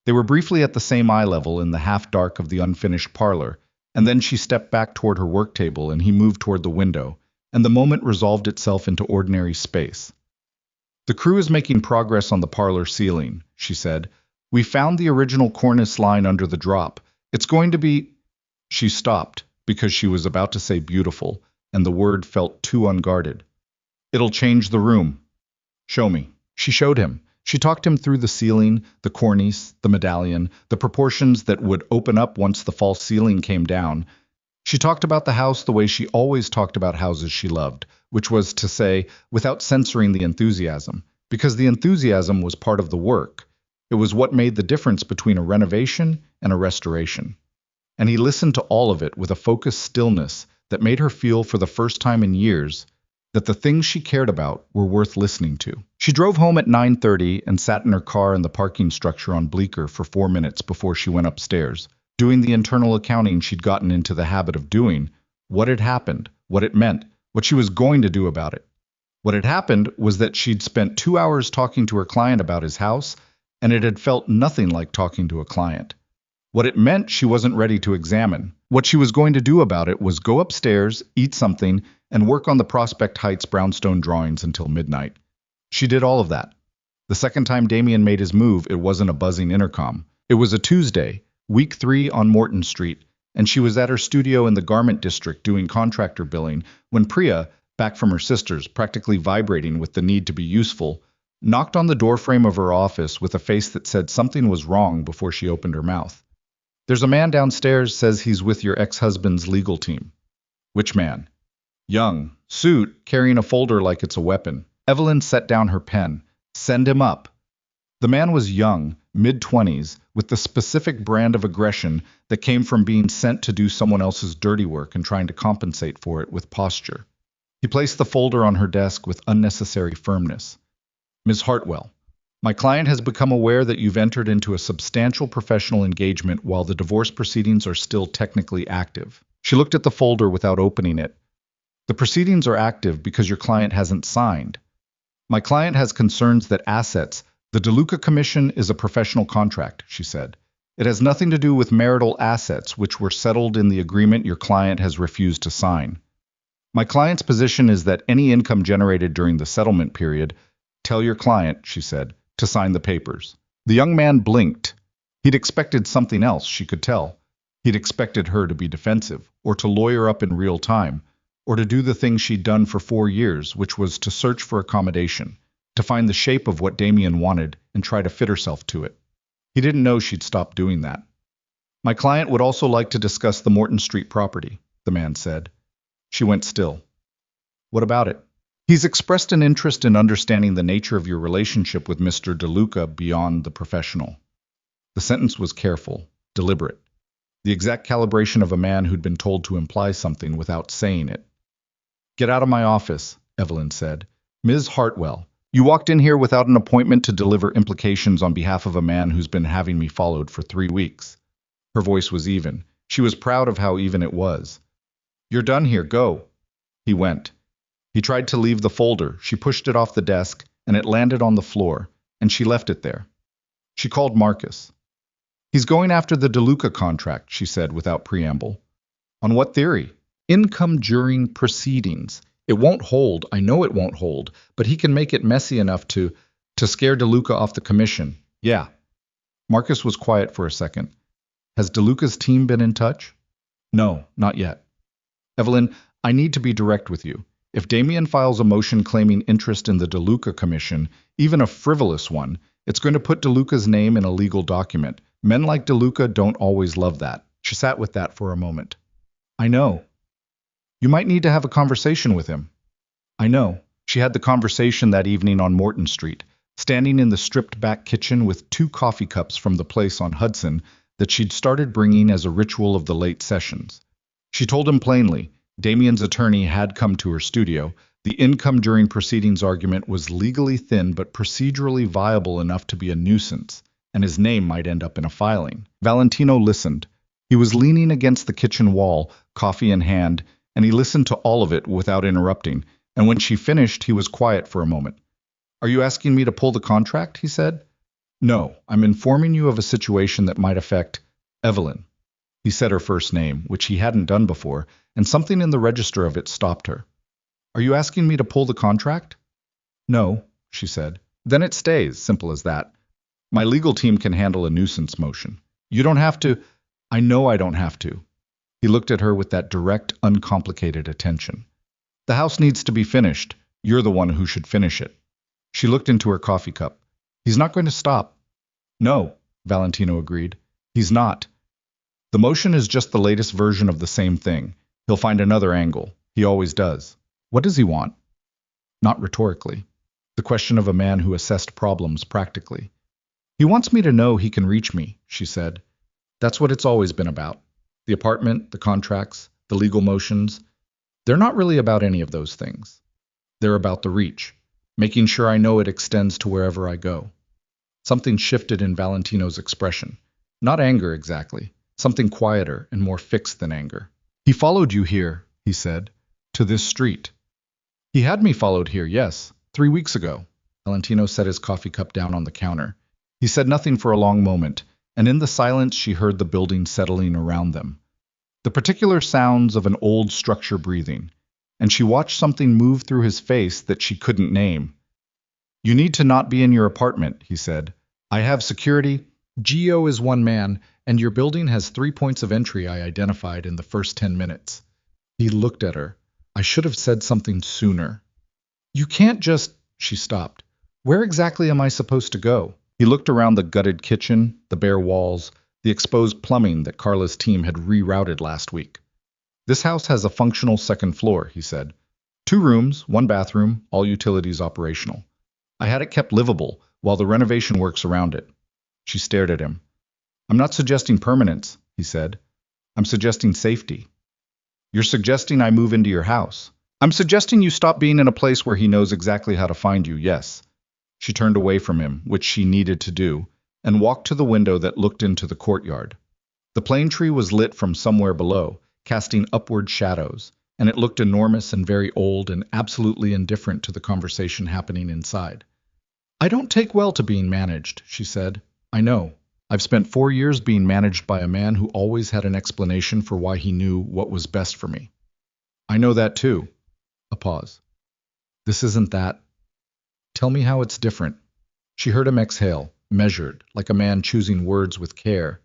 They were briefly at the same eye level in the half-dark of the unfinished parlor, and then she stepped back toward her work table and he moved toward the window, and the moment resolved itself into ordinary space. "The crew is making progress on the parlor ceiling," she said. "We found the original cornice line under the drop. It's going to be—" She stopped because she was about to say beautiful, and the word felt too unguarded. "It'll change the room." "Show me." She showed him. She talked him through the ceiling, the cornice, the medallion, the proportions that would open up once the false ceiling came down. She talked about the house the way she always talked about houses she loved, which was to say, without censoring the enthusiasm, because the enthusiasm was part of the work. It was what made the difference between a renovation and a restoration. And he listened to all of it with a focused stillness that made her feel for the first time in years that the things she cared about were worth listening to. She drove home at 9:30 and sat in her car in the parking structure on Bleecker for 4 minutes before she went upstairs, doing the internal accounting she'd gotten into the habit of doing, what had happened, what it meant, what she was going to do about it. What had happened was that she'd spent 2 hours talking to her client about his house, and it had felt nothing like talking to a client. What it meant she wasn't ready to examine. What she was going to do about it was go upstairs, eat something, and work on the Prospect Heights brownstone drawings until midnight. She did all of that. The second time Damien made his move, it wasn't a buzzing intercom. It was a Tuesday, week 3 on Morton Street, and she was at her studio in the garment district doing contractor billing when Priya, back from her sister's, practically vibrating with the need to be useful, knocked on the doorframe of her office with a face that said something was wrong before she opened her mouth. "There's a man downstairs says he's with your ex-husband's legal team." "Which man?" "Young, suit, carrying a folder like it's a weapon." Evelyn set down her pen. "Send him up." The man was young, mid-20s, with the specific brand of aggression that came from being sent to do someone else's dirty work and trying to compensate for it with posture. He placed the folder on her desk with unnecessary firmness. "Ms. Hartwell, my client has become aware that you've entered into a substantial professional engagement while the divorce proceedings are still technically active." She looked at the folder without opening it. "The proceedings are active because your client hasn't signed. My client has concerns that assets, the DeLuca Commission is a professional contract," she said. "It has nothing to do with marital assets, which were settled in the agreement your client has refused to sign. My client's position is that any income generated during the settlement period, tell your client," she said, "to sign the papers." The young man blinked. He'd expected something else, she could tell. He'd expected her to be defensive, or to lawyer up in real time, or to do the thing she'd done for 4 years, which was to search for accommodation, to find the shape of what Damien wanted and try to fit herself to it. He didn't know she'd stopped doing that. "My client would also like to discuss the Morton Street property," the man said. She went still. "What about it?" "He's expressed an interest in understanding the nature of your relationship with Mr. DeLuca beyond the professional." The sentence was careful, deliberate, the exact calibration of a man who'd been told to imply something without saying it. "Get out of my office," Evelyn said. "Ms. Hartwell, you walked in here without an appointment to deliver implications on behalf of a man who's been having me followed for 3 weeks. Her voice was even. She was proud of how even it was. "You're done here, go." He went. He tried to leave the folder. She pushed it off the desk, and it landed on the floor, and she left it there. She called Marcus. "He's going after the DeLuca contract," she said without preamble. "On what theory?" "Income during proceedings. It won't hold, I know it won't hold, but he can make it messy enough to scare DeLuca off the commission." "Yeah." Marcus was quiet for a second. "Has DeLuca's team been in touch?" "No, not yet." "Evelyn, I need to be direct with you. If Damien files a motion claiming interest in the DeLuca Commission, even a frivolous one, it's going to put DeLuca's name in a legal document. Men like DeLuca don't always love that." She sat with that for a moment. "I know." "You might need to have a conversation with him." "I know." She had the conversation that evening on Morton Street, standing in the stripped-back kitchen with 2 coffee cups from the place on Hudson that she'd started bringing as a ritual of the late sessions. She told him plainly, Damien's attorney had come to her studio. The income during proceedings argument was legally thin but procedurally viable enough to be a nuisance, and his name might end up in a filing. Valentino listened. He was leaning against the kitchen wall, coffee in hand, and he listened to all of it without interrupting, and when she finished, he was quiet for a moment. "Are you asking me to pull the contract?" he said. "No, I'm informing you of a situation that might affect Evelyn." He said her first name, which he hadn't done before, and something in the register of it stopped her. "Are you asking me to pull the contract?" "No," she said. "Then it stays, simple as that. My legal team can handle a nuisance motion. You don't have to." "I know I don't have to." He looked at her with that direct, uncomplicated attention. "The house needs to be finished. You're the one who should finish it." She looked into her coffee cup. "He's not going to stop." "No," Valentino agreed. "He's not. The motion is just the latest version of the same thing. He'll find another angle. He always does." "What does he want?" Not rhetorically. The question of a man who assessed problems practically. "He wants me to know he can reach me," she said. "That's what it's always been about. The apartment, the contracts, the legal motions. They're not really about any of those things. They're about the reach, making sure I know it extends to wherever I go." Something shifted in Valentino's expression. Not anger exactly. Something quieter and more fixed than anger. "He followed you here," he said, "to this street." He had me followed here, yes, 3 weeks ago. Valentino set his coffee cup down on the counter. He said nothing for a long moment, and in the silence she heard the building settling around them. The particular sounds of an old structure breathing, and she watched something move through his face that she couldn't name. You need to not be in your apartment, he said. I have security. Geo is one man, and your building has 3 points of entry I identified in the first 10 minutes. He looked at her. I should have said something sooner. You can't just... She stopped. Where exactly am I supposed to go? He looked around the gutted kitchen, the bare walls, the exposed plumbing that Carla's team had rerouted last week. This house has a functional second floor, he said. 2 rooms, 1 bathroom, all utilities operational. I had it kept livable while the renovation works around it. She stared at him. I'm not suggesting permanence, he said. I'm suggesting safety. You're suggesting I move into your house. I'm suggesting you stop being in a place where he knows exactly how to find you, yes. She turned away from him, which she needed to do, and walked to the window that looked into the courtyard. The plane tree was lit from somewhere below, casting upward shadows, and it looked enormous and very old and absolutely indifferent to the conversation happening inside. I don't take well to being managed, she said. I know. I've spent 4 years being managed by a man who always had an explanation for why he knew what was best for me. I know that too. A pause. This isn't that. Tell me how it's different. She heard him exhale, measured, like a man choosing words with care.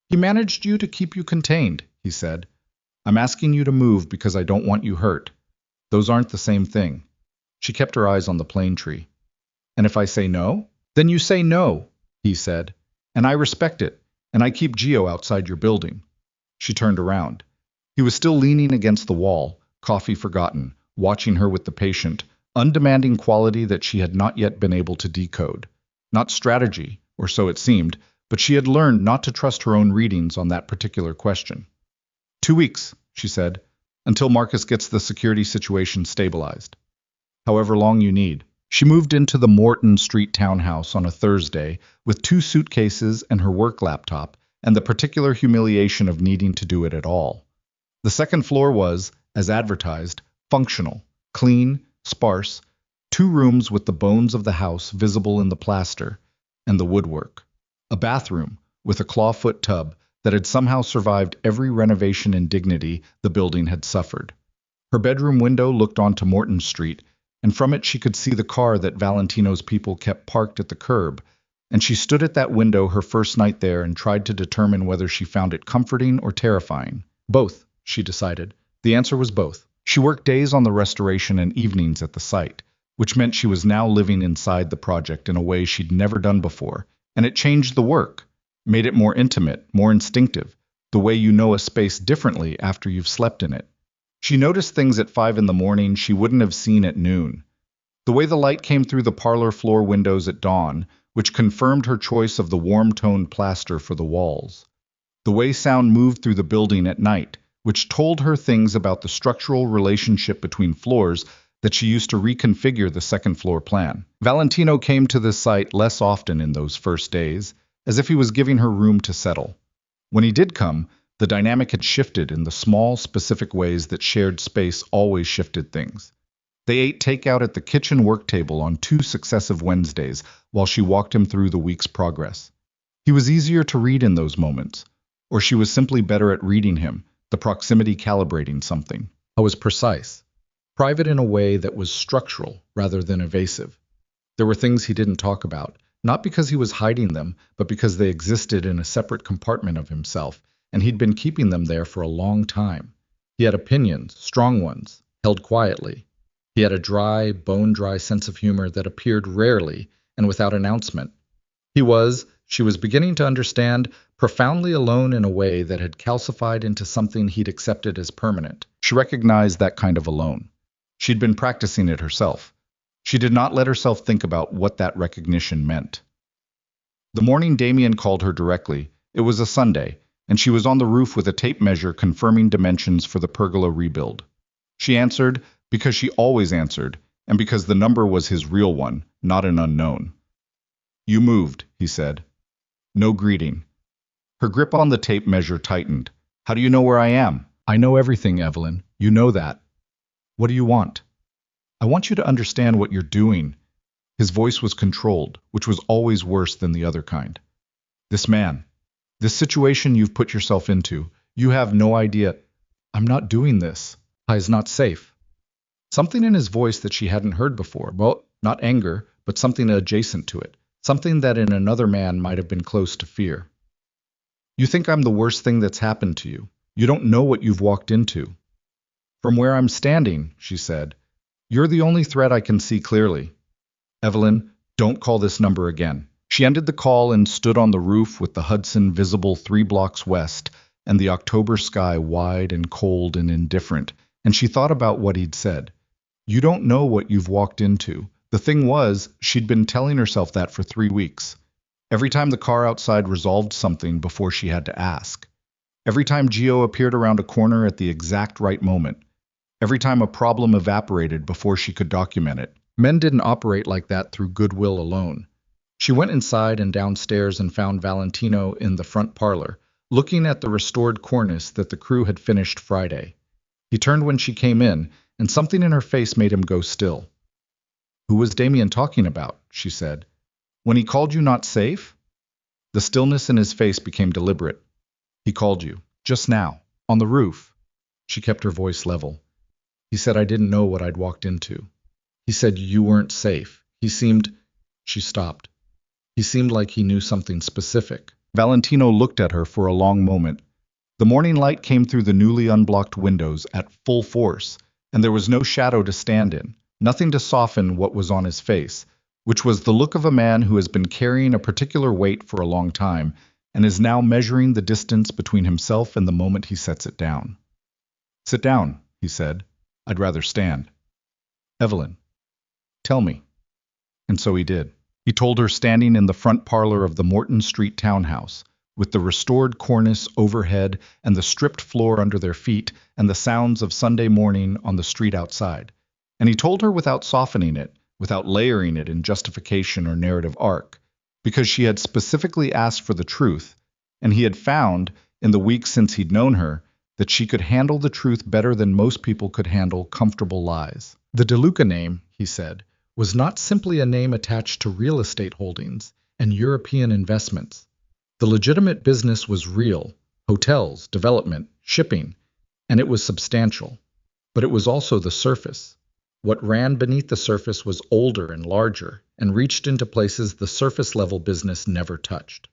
He managed you to keep you contained, he said. I'm asking you to move because I don't want you hurt. Those aren't the same thing. She kept her eyes on the plane tree. And if I say no? Then you say no, he said. And I respect it, and I keep Geo outside your building. She turned around. He was still leaning against the wall, coffee forgotten, watching her with the patient, undemanding quality that she had not yet been able to decode. Not strategy, or so it seemed, but she had learned not to trust her own readings on that particular question. 2 weeks, she said, until Marcus gets the security situation stabilized. However long you need. She moved into the Morton Street townhouse on a Thursday with 2 suitcases and her work laptop and the particular humiliation of needing to do it at all. The second floor was, as advertised, functional, clean, sparse, 2 rooms with the bones of the house visible in the plaster and the woodwork. A bathroom with a clawfoot tub that had somehow survived every renovation indignity the building had suffered. Her bedroom window looked onto Morton Street, and from it she could see the car that Valentino's people kept parked at the curb, and she stood at that window her first night there and tried to determine whether she found it comforting or terrifying. Both, she decided. The answer was both. She worked days on the restoration and evenings at the site, which meant she was now living inside the project in a way she'd never done before, and it changed the work, made it more intimate, more instinctive, the way you know a space differently after you've slept in it. She noticed things at 5 in the morning she wouldn't have seen at noon. The way the light came through the parlor floor windows at dawn, which confirmed her choice of the warm-toned plaster for the walls. The way sound moved through the building at night, which told her things about the structural relationship between floors that she used to reconfigure the second floor plan. Valentino came to this site less often in those first days, as if he was giving her room to settle. When he did come, the dynamic had shifted in the small, specific ways that shared space always shifted things. They ate takeout at the kitchen work table on 2 successive Wednesdays while she walked him through the week's progress. He was easier to read in those moments, or she was simply better at reading him, the proximity calibrating something. I was precise, private in a way that was structural rather than evasive. There were things he didn't talk about, not because he was hiding them, but because they existed in a separate compartment of himself, and he'd been keeping them there for a long time. He had opinions, strong ones, held quietly. He had a dry, bone-dry sense of humor that appeared rarely and without announcement. He was, she was beginning to understand, profoundly alone in a way that had calcified into something he'd accepted as permanent. She recognized that kind of alone. She'd been practicing it herself. She did not let herself think about what that recognition meant. The morning Damien called her directly, it was a Sunday, and she was on the roof with a tape measure confirming dimensions for the pergola rebuild. She answered because she always answered, and because the number was his real one, not an unknown. You moved, he said. No greeting. Her grip on the tape measure tightened. How do you know where I am? I know everything, Evelyn. You know that. What do you want? I want you to understand what you're doing. His voice was controlled, which was always worse than the other kind. This man, this situation you've put yourself into, you have no idea. I'm not doing this. Is not safe. Something in his voice that she hadn't heard before. Well, not anger, but something adjacent to it. Something that in another man might have been close to fear. You think I'm the worst thing that's happened to you. You don't know what you've walked into. From where I'm standing, she said, you're the only threat I can see clearly. Evelyn, don't call this number again. She ended the call and stood on the roof with the Hudson visible 3 blocks west and the October sky wide and cold and indifferent, and she thought about what he'd said. You don't know what you've walked into. The thing was, she'd been telling herself that for 3 weeks. Every time the car outside resolved something before she had to ask. Every time Gio appeared around a corner at the exact right moment. Every time a problem evaporated before she could document it. Men didn't operate like that through goodwill alone. She went inside and downstairs and found Valentino in the front parlor, looking at the restored cornice that the crew had finished Friday. He turned when she came in, and something in her face made him go still. Who was Damien talking about? She said. When he called you not safe? The stillness in his face became deliberate. He called you. Just now. On the roof. She kept her voice level. He said I didn't know what I'd walked into. He said you weren't safe. He seemed... She stopped. He seemed like he knew something specific. Valentino looked at her for a long moment. The morning light came through the newly unblocked windows at full force, and there was no shadow to stand in, nothing to soften what was on his face, which was the look of a man who has been carrying a particular weight for a long time and is now measuring the distance between himself and the moment he sets it down. Sit down, he said. I'd rather stand. Evelyn, tell me. And so he did. He told her standing in the front parlor of the Morton Street townhouse, with the restored cornice overhead and the stripped floor under their feet and the sounds of Sunday morning on the street outside. And he told her without softening it, without layering it in justification or narrative arc, because she had specifically asked for the truth, and he had found, in the weeks since he'd known her, that she could handle the truth better than most people could handle comfortable lies. The DeLuca name, he said, was not simply a name attached to real estate holdings and European investments. The legitimate business was real, hotels, development, shipping, and it was substantial. But it was also the surface. What ran beneath the surface was older and larger, and reached into places the surface-level business never touched.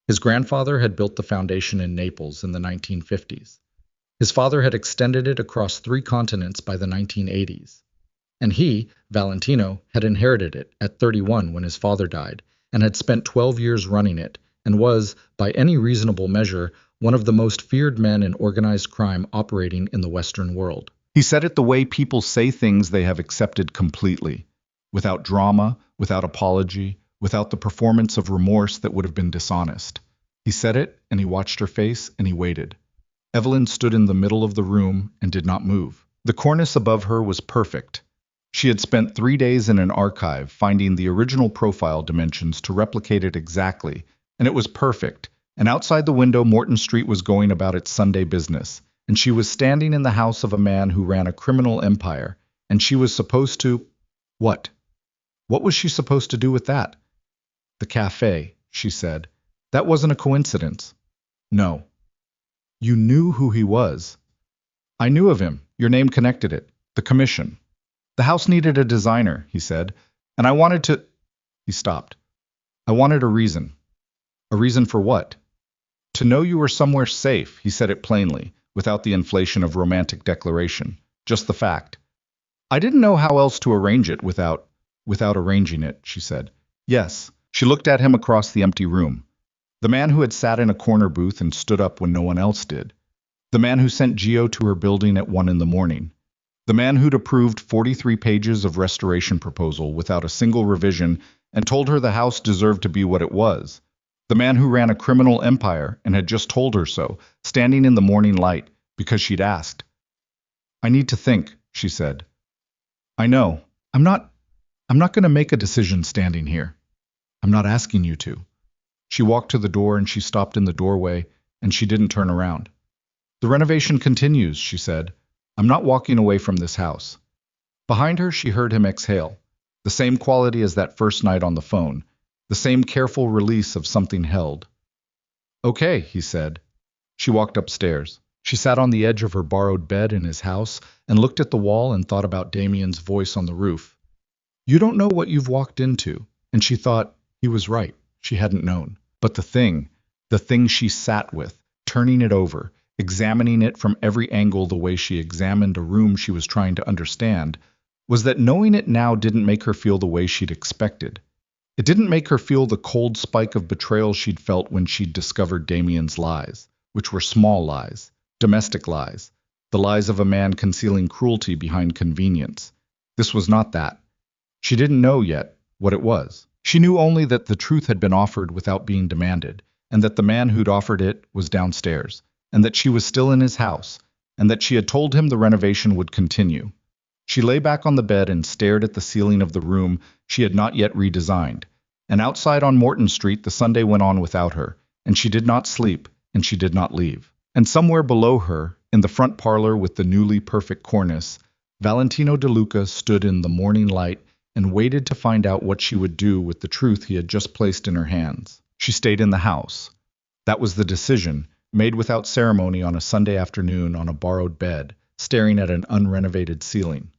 His grandfather had built the foundation in Naples in the 1950s. His father had extended it across 3 continents by the 1980s. And he, Valentino, had inherited it at 31 when his father died, and had spent 12 years running it, and was, by any reasonable measure, one of the most feared men in organized crime operating in the Western world. He said it the way people say things they have accepted completely, without drama, without apology, without the performance of remorse that would have been dishonest. He said it, and he watched her face, and he waited. Evelyn stood in the middle of the room and did not move. The cornice above her was perfect. She had spent 3 days in an archive finding the original profile dimensions to replicate it exactly, and it was perfect. And outside the window, Morton Street was going about its Sunday business, and she was standing in the house of a man who ran a criminal empire, and she was supposed to... What? What was she supposed to do with that? The café, she said. That wasn't a coincidence. No. You knew who he was. I knew of him. Your name connected it. The commission. The house needed a designer, he said, and I wanted to... He stopped. I wanted a reason. A reason for what? To know you were somewhere safe, he said it plainly, without the inflation of romantic declaration. Just the fact. I didn't know how else to arrange it without arranging it, she said. Yes. She looked at him across the empty room. The man who had sat in a corner booth and stood up when no one else did. The man who sent Gio to her building at 1 in the morning. The man who'd approved 43 pages of restoration proposal without a single revision and told her the house deserved to be what it was. The man who ran a criminal empire and had just told her so, standing in the morning light, because she'd asked. I need to think, she said. I know. I'm not going to make a decision standing here. I'm not asking you to. She walked to the door and she stopped in the doorway, and she didn't turn around. The renovation continues, she said. I'm not walking away from this house. Behind her, she heard him exhale. The same quality as that first night on the phone. The same careful release of something held. Okay, he said. She walked upstairs. She sat on the edge of her borrowed bed in his house and looked at the wall and thought about Damien's voice on the roof. You don't know what you've walked into. And she thought, he was right. She hadn't known. But the thing she sat with, turning it over, examining it from every angle the way she examined a room she was trying to understand, was that knowing it now didn't make her feel the way she'd expected. It didn't make her feel the cold spike of betrayal she'd felt when she'd discovered Damien's lies, which were small lies, domestic lies, the lies of a man concealing cruelty behind convenience. This was not that. She didn't know yet what it was. She knew only that the truth had been offered without being demanded, and that the man who'd offered it was downstairs, and that she was still in his house, and that she had told him the renovation would continue. She lay back on the bed and stared at the ceiling of the room she had not yet redesigned. And outside on Morton Street, the Sunday went on without her, and she did not sleep, and she did not leave. And somewhere below her, in the front parlor with the newly perfect cornice, Valentino De Luca stood in the morning light and waited to find out what she would do with the truth he had just placed in her hands. She stayed in the house. That was the decision, made without ceremony on a Sunday afternoon on a borrowed bed, staring at an unrenovated ceiling.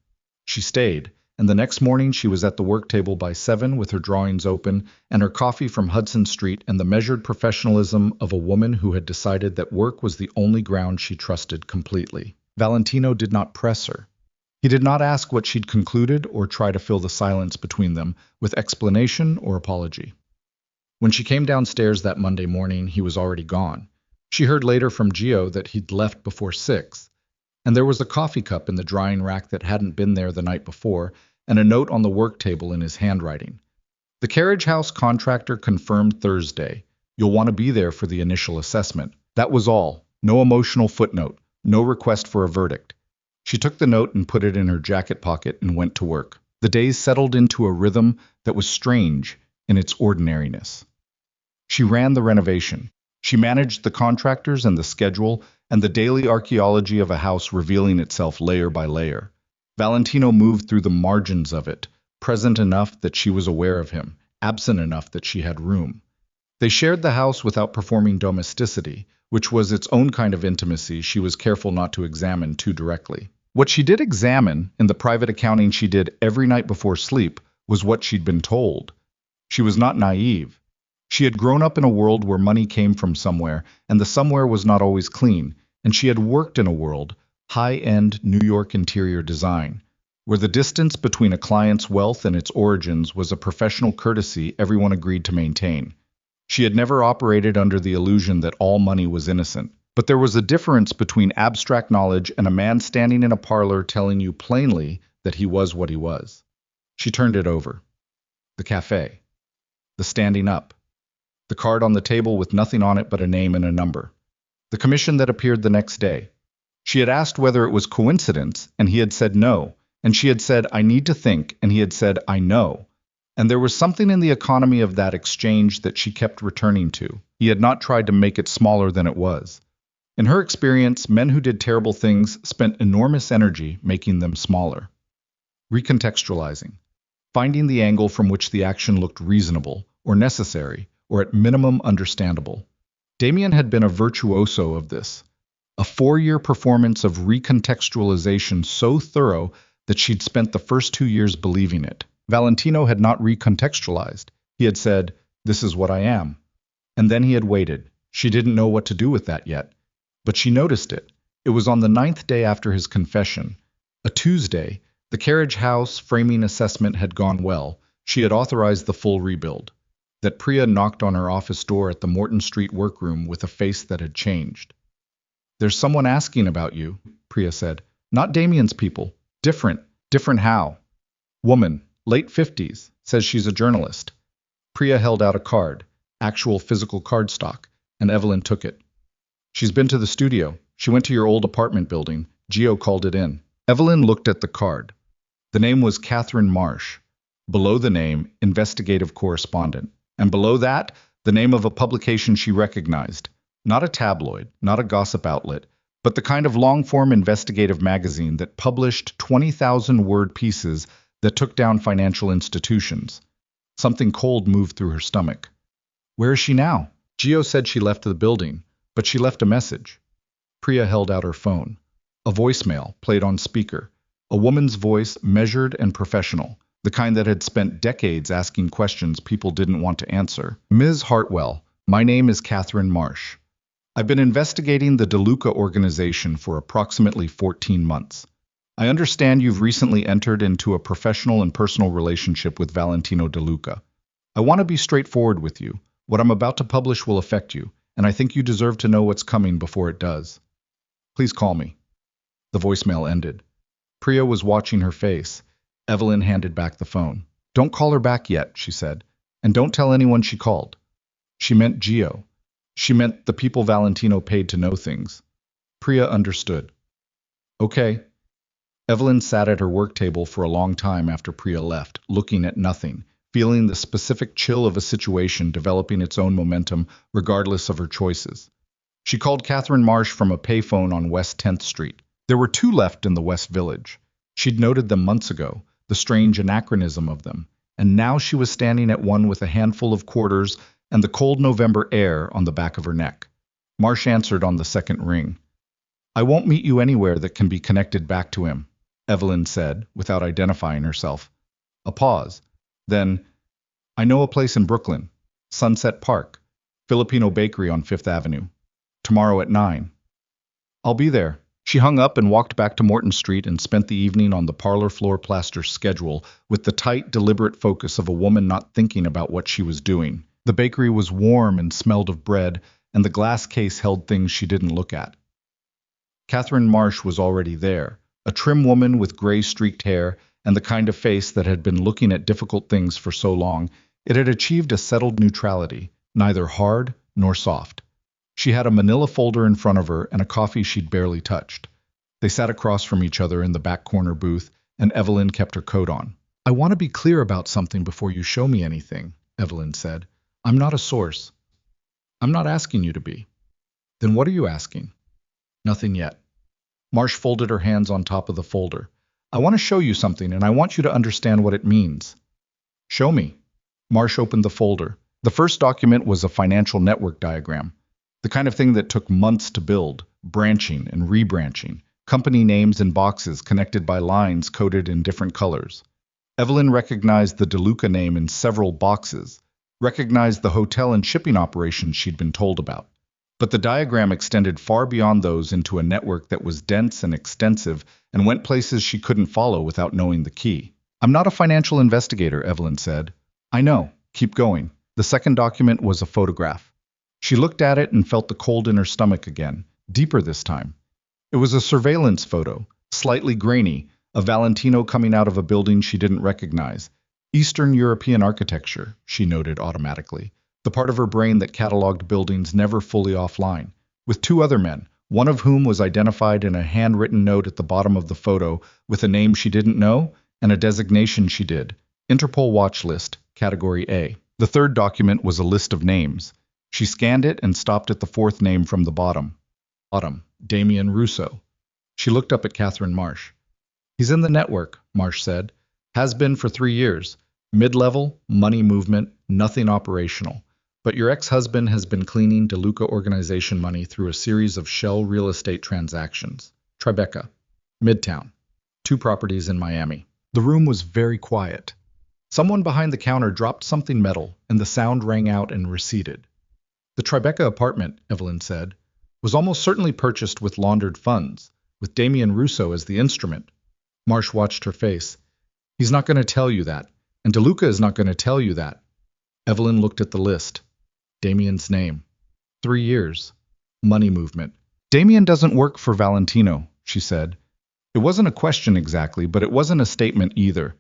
She stayed, and the next morning she was at the work table by 7 with her drawings open and her coffee from Hudson Street and the measured professionalism of a woman who had decided that work was the only ground she trusted completely. Valentino did not press her. He did not ask what she'd concluded or try to fill the silence between them with explanation or apology. When she came downstairs that Monday morning, he was already gone. She heard later from Gio that he'd left before 6, and there was a coffee cup in the drying rack that hadn't been there the night before, and a note on the work table in his handwriting. The carriage house contractor confirmed Thursday. You'll want to be there for the initial assessment. That was all. No emotional footnote. No request for a verdict. She took the note and put it in her jacket pocket and went to work. The days settled into a rhythm that was strange in its ordinariness. She ran the renovation. She managed the contractors and the schedule and the daily archaeology of a house revealing itself layer by layer. Valentino moved through the margins of it, present enough that she was aware of him, absent enough that she had room. They shared the house without performing domesticity, which was its own kind of intimacy she was careful not to examine too directly. What she did examine, in the private accounting she did every night before sleep, was what she'd been told. She was not naive. She had grown up in a world where money came from somewhere, and the somewhere was not always clean, and she had worked in a world, high-end New York interior design, where the distance between a client's wealth and its origins was a professional courtesy everyone agreed to maintain. She had never operated under the illusion that all money was innocent. But there was a difference between abstract knowledge and a man standing in a parlor telling you plainly that he was what he was. She turned it over. The café. The standing up. The card on the table with nothing on it but a name and a number. The commission that appeared the next day. She had asked whether it was coincidence, and he had said no. And she had said, I need to think, and he had said, I know. And there was something in the economy of that exchange that she kept returning to. He had not tried to make it smaller than it was. In her experience, men who did terrible things spent enormous energy making them smaller. Recontextualizing. Finding the angle from which the action looked reasonable, or necessary, or at minimum understandable. Damien had been a virtuoso of this. A 4-year performance of recontextualization so thorough that she'd spent the first 2 years believing it. Valentino had not recontextualized. He had said, this is what I am. And then he had waited. She didn't know what to do with that yet. But she noticed it. It was on the 9th day after his confession. A Tuesday, the carriage house framing assessment had gone well. She had authorized the full rebuild. That Priya knocked on her office door at the Morton Street workroom with a face that had changed. There's someone asking about you, Priya said. Not Damien's people. Different. Different how? Woman, late 50s, says she's a journalist. Priya held out a card, actual physical cardstock, and Evelyn took it. She's been to the studio. She went to your old apartment building. Gio called it in. Evelyn looked at the card. The name was Catherine Marsh. Below the name, investigative correspondent. And below that, the name of a publication she recognized. Not a tabloid, not a gossip outlet, but the kind of long-form investigative magazine that published 20,000-word pieces that took down financial institutions. Something cold moved through her stomach. Where is she now? Gio said she left the building, but she left a message. Priya held out her phone. A voicemail played on speaker. A woman's voice, measured and professional, the kind that had spent decades asking questions people didn't want to answer. Ms. Hartwell, my name is Catherine Marsh. I've been investigating the DeLuca organization for approximately 14 months. I understand you've recently entered into a professional and personal relationship with Valentino DeLuca. I want to be straightforward with you. What I'm about to publish will affect you, and I think you deserve to know what's coming before it does. Please call me. The voicemail ended. Priya was watching her face. Evelyn handed back the phone. Don't call her back yet, she said, and don't tell anyone she called. She meant Gio. She meant the people Valentino paid to know things. Priya understood. Okay. Evelyn sat at her work table for a long time after Priya left, looking at nothing, feeling the specific chill of a situation developing its own momentum regardless of her choices. She called Catherine Marsh from a payphone on West 10th Street. There were two left in the West Village. She'd noted them months ago, the strange anachronism of them, and now she was standing at one with a handful of quarters and the cold November air on the back of her neck. Marsh answered on the second ring. I won't meet you anywhere that can be connected back to him, Evelyn said, without identifying herself. A pause. Then, I know a place in Brooklyn, Sunset Park, Filipino bakery on 5th Avenue. Tomorrow at 9. I'll be there. She hung up and walked back to Morton Street and spent the evening on the parlor floor plaster schedule with the tight, deliberate focus of a woman not thinking about what she was doing. The bakery was warm and smelled of bread, and the glass case held things she didn't look at. Catherine Marsh was already there, a trim woman with gray-streaked hair and the kind of face that had been looking at difficult things for so long. It had achieved a settled neutrality, neither hard nor soft. She had a manila folder in front of her and a coffee she'd barely touched. They sat across from each other in the back corner booth, and Evelyn kept her coat on. I want to be clear about something before you show me anything, Evelyn said. I'm not a source. I'm not asking you to be. Then what are you asking? Nothing yet. Marsh folded her hands on top of the folder. I want to show you something, and I want you to understand what it means. Show me. Marsh opened the folder. The first document was a financial network diagram. The kind of thing that took months to build, branching and rebranching, company names in boxes connected by lines coded in different colors. Evelyn recognized the DeLuca name in several boxes, recognized the hotel and shipping operations she'd been told about. But the diagram extended far beyond those into a network that was dense and extensive and went places she couldn't follow without knowing the key. I'm not a financial investigator, Evelyn said. I know. Keep going. The second document was a photograph. She looked at it and felt the cold in her stomach again, deeper this time. It was a surveillance photo, slightly grainy, of Valentino coming out of a building she didn't recognize. Eastern European architecture, she noted automatically, the part of her brain that cataloged buildings never fully offline, with two other men, one of whom was identified in a handwritten note at the bottom of the photo with a name she didn't know and a designation she did. Interpol watch list, category A. The third document was a list of names. She scanned it and stopped at the fourth name from the bottom. Damien Russo. She looked up at Catherine Marsh. He's in the network, Marsh said. Has been for 3 years. Mid-level, money movement, nothing operational. But your ex-husband has been cleaning DeLuca organization money through a series of shell real estate transactions. Tribeca. Midtown. 2 properties in Miami. The room was very quiet. Someone behind the counter dropped something metal, and the sound rang out and receded. The Tribeca apartment, Evelyn said, was almost certainly purchased with laundered funds, with Damien Russo as the instrument. Marsh watched her face. He's not going to tell you that, and DeLuca is not going to tell you that. Evelyn looked at the list. Damien's name. 3 years. Money movement. Damien doesn't work for Valentino, she said. It wasn't a question exactly, but it wasn't a statement either.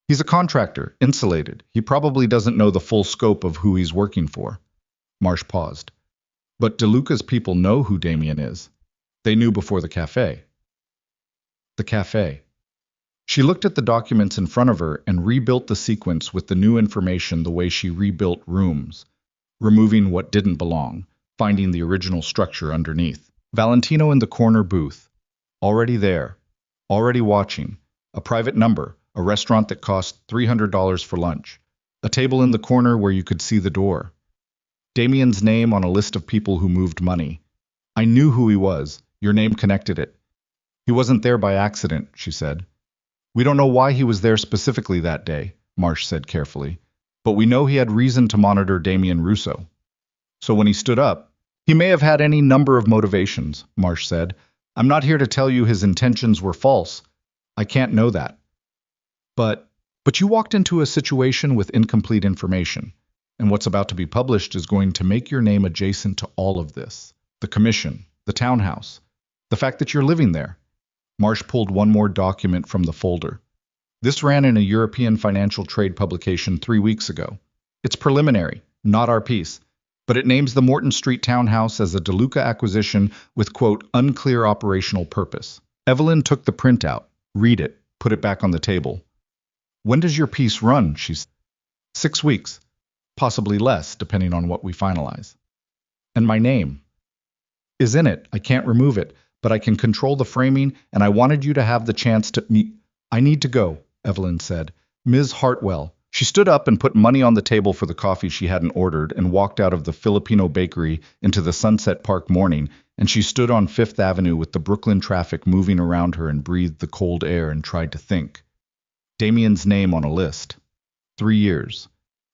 He's a contractor, insulated. He probably doesn't know the full scope of who he's working for. Marsh paused. But DeLuca's people know who Damien is. They knew before the café. The café. She looked at the documents in front of her and rebuilt the sequence with the new information the way she rebuilt rooms, removing what didn't belong, finding the original structure underneath. Valentino in the corner booth. Already there. Already watching. A private number. A restaurant that cost $300 for lunch. A table in the corner where you could see the door. Damien's name on a list of people who moved money. I knew who he was. Your name connected it. He wasn't there by accident, she said. We don't know why he was there specifically that day, Marsh said carefully, but we know he had reason to monitor Damien Russo. So when he stood up, he may have had any number of motivations, Marsh said. I'm not here to tell you his intentions were false. I can't know that. But you walked into a situation with incomplete information, and what's about to be published is going to make your name adjacent to all of this. The commission, the townhouse, the fact that you're living there. Marsh pulled one more document from the folder. This ran in a European financial trade publication 3 weeks ago. It's preliminary, not our piece, but it names the Morton Street townhouse as a DeLuca acquisition with, quote, unclear operational purpose. Evelyn took the printout, read it, put it back on the table. When does your piece run? She said. 6 weeks, possibly less, depending on what we finalize. And my name is in it. I can't remove it, but I can control the framing, and I wanted you to have the chance to meet. I need to go, Evelyn said. Ms. Hartwell. She stood up and put money on the table for the coffee she hadn't ordered and walked out of the Filipino bakery into the Sunset Park morning, and she stood on Fifth Avenue with the Brooklyn traffic moving around her and breathed the cold air and tried to think. Damien's name on a list. 3 years.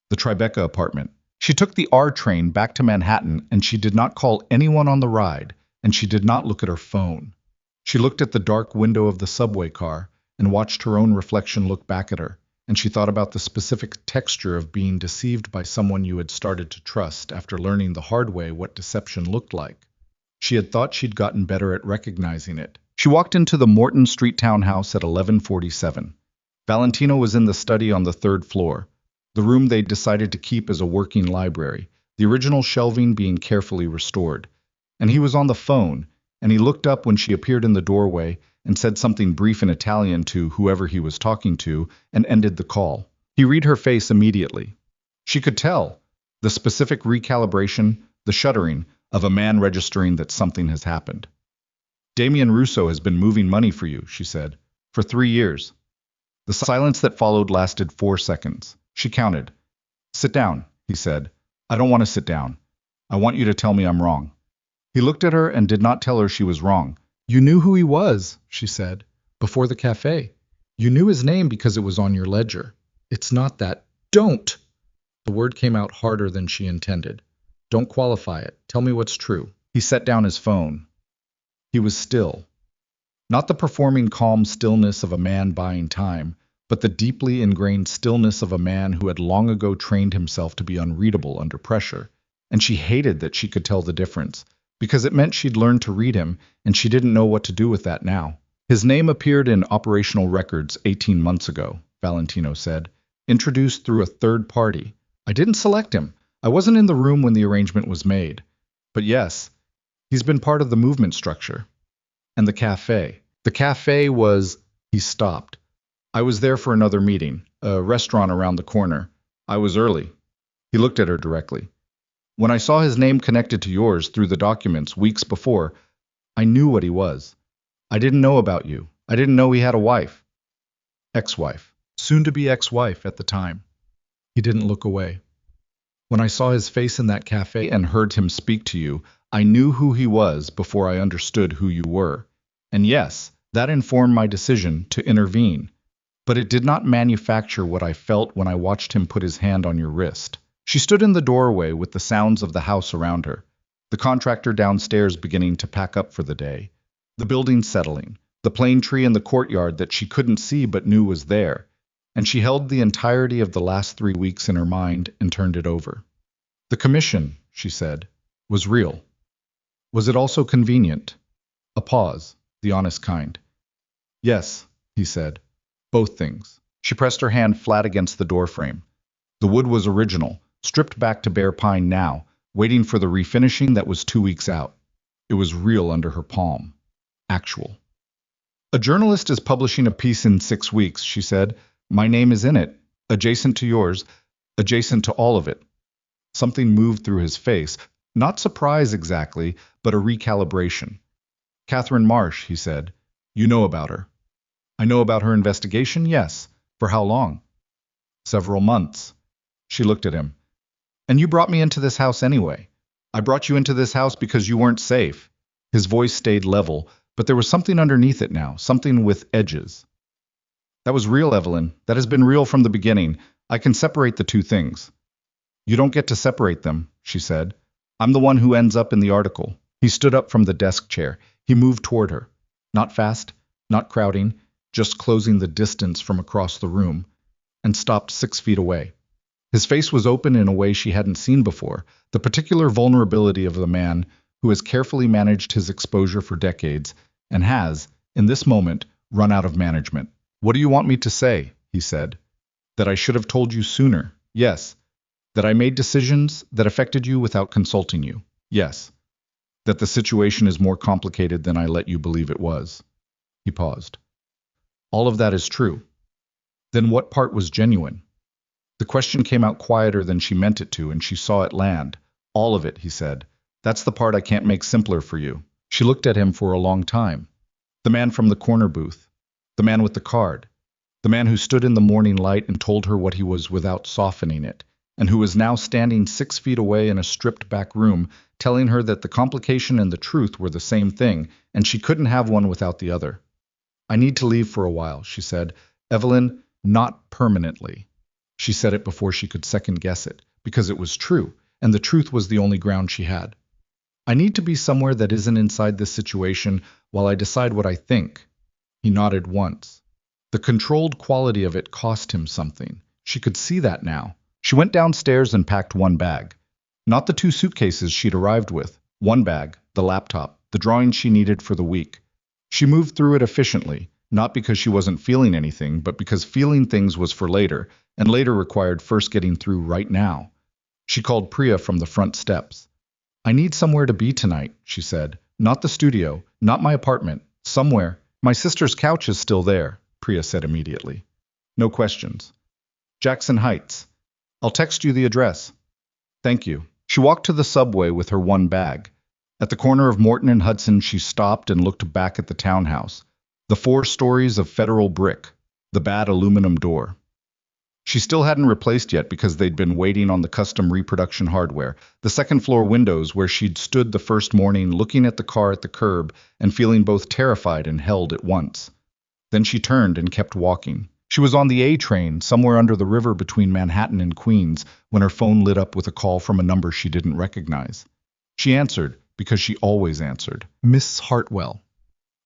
The Tribeca apartment. She took the R train back to Manhattan, and she did not call anyone on the ride, and she did not look at her phone. She looked at the dark window of the subway car and watched her own reflection look back at her, and she thought about the specific texture of being deceived by someone you had started to trust after learning the hard way what deception looked like. She had thought she'd gotten better at recognizing it. She walked into the Morton Street townhouse at 11:47. Valentino was in the study on the 3rd floor, the room they'd decided to keep as a working library, the original shelving being carefully restored. And he was on the phone, and he looked up when she appeared in the doorway and said something brief in Italian to whoever he was talking to and ended the call. He read her face immediately. She could tell the specific recalibration, the shuddering of a man registering that something has happened. Damien Russo has been moving money for you, she said, for 3 years. The silence that followed lasted 4 seconds. She counted. Sit down, he said. I don't want to sit down. I want you to tell me I'm wrong. He looked at her and did not tell her she was wrong. You knew who he was, she said, before the café. You knew his name because it was on your ledger. It's not that. Don't! The word came out harder than she intended. Don't qualify it. Tell me what's true. He set down his phone. He was still. Not the performing calm stillness of a man buying time, but the deeply ingrained stillness of a man who had long ago trained himself to be unreadable under pressure. And she hated that she could tell the difference, because it meant she'd learned to read him, and she didn't know what to do with that now. His name appeared in operational records 18 months ago, Valentino said, introduced through a third party. I didn't select him. I wasn't in the room when the arrangement was made. But yes, he's been part of the movement structure. And the café. The café was... He stopped. I was there for another meeting, a restaurant around the corner. I was early. He looked at her directly. When I saw his name connected to yours through the documents weeks before, I knew what he was. I didn't know about you. I didn't know he had a wife. Ex-wife. Soon-to-be ex-wife at the time. He didn't look away. When I saw his face in that cafe and heard him speak to you, I knew who he was before I understood who you were. And yes, that informed my decision to intervene. But it did not manufacture what I felt when I watched him put his hand on your wrist. She stood in the doorway with the sounds of the house around her, the contractor downstairs beginning to pack up for the day, the building settling, the plane tree in the courtyard that she couldn't see but knew was there, and she held the entirety of the last 3 weeks in her mind and turned it over. The commission, she said, was real. Was it also convenient? A pause, the honest kind. Yes, he said, both things. She pressed her hand flat against the doorframe. The wood was original, stripped back to bare pine now, waiting for the refinishing that was 2 weeks out. It was real under her palm. Actual. A journalist is publishing a piece in 6 weeks, she said. My name is in it, adjacent to yours, adjacent to all of it. Something moved through his face, not surprise exactly, but a recalibration. Catherine Marsh, he said. You know about her. I know about her investigation, yes. For how long? Several months. She looked at him. And you brought me into this house anyway. I brought you into this house because you weren't safe. His voice stayed level, but there was something underneath it now, something with edges. That was real, Evelyn. That has been real from the beginning. I can separate the two things. You don't get to separate them, she said. I'm the one who ends up in the article. He stood up from the desk chair. He moved toward her. Not fast, not crowding, just closing the distance from across the room, and stopped 6 feet away. His face was open in a way she hadn't seen before, the particular vulnerability of the man who has carefully managed his exposure for decades and has, in this moment, run out of management. What do you want me to say? He said. That I should have told you sooner. Yes. That I made decisions that affected you without consulting you. Yes. That the situation is more complicated than I let you believe it was. He paused. All of that is true. Then what part was genuine? The question came out quieter than she meant it to, and she saw it land. All of it, he said. That's the part I can't make simpler for you. She looked at him for a long time. The man from the corner booth. The man with the card. The man who stood in the morning light and told her what he was without softening it, and who was now standing 6 feet away in a stripped back room, telling her that the complication and the truth were the same thing, and she couldn't have one without the other. I need to leave for a while, she said. Evelyn, not permanently. She said it before she could second guess it, because it was true, and the truth was the only ground she had. I need to be somewhere that isn't inside this situation while I decide what I think. He nodded once. The controlled quality of it cost him something. She could see that now. She went downstairs and packed one bag. Not the 2 suitcases she'd arrived with. One bag, the laptop, the drawings she needed for the week. She moved through it efficiently, not because she wasn't feeling anything, but because feeling things was for later, and later required first getting through right now. She called Priya from the front steps. I need somewhere to be tonight, she said. Not the studio, not my apartment, somewhere. My sister's couch is still there, Priya said immediately. No questions. Jackson Heights. I'll text you the address. Thank you. She walked to the subway with her one bag. At the corner of Morton and Hudson, she stopped and looked back at the townhouse. The 4 stories of federal brick, the bad aluminum door. She still hadn't replaced yet because they'd been waiting on the custom reproduction hardware, the second-floor windows where she'd stood the first morning looking at the car at the curb and feeling both terrified and held at once. Then she turned and kept walking. She was on the A train, somewhere under the river between Manhattan and Queens, when her phone lit up with a call from a number she didn't recognize. She answered, because she always answered. Miss Hartwell.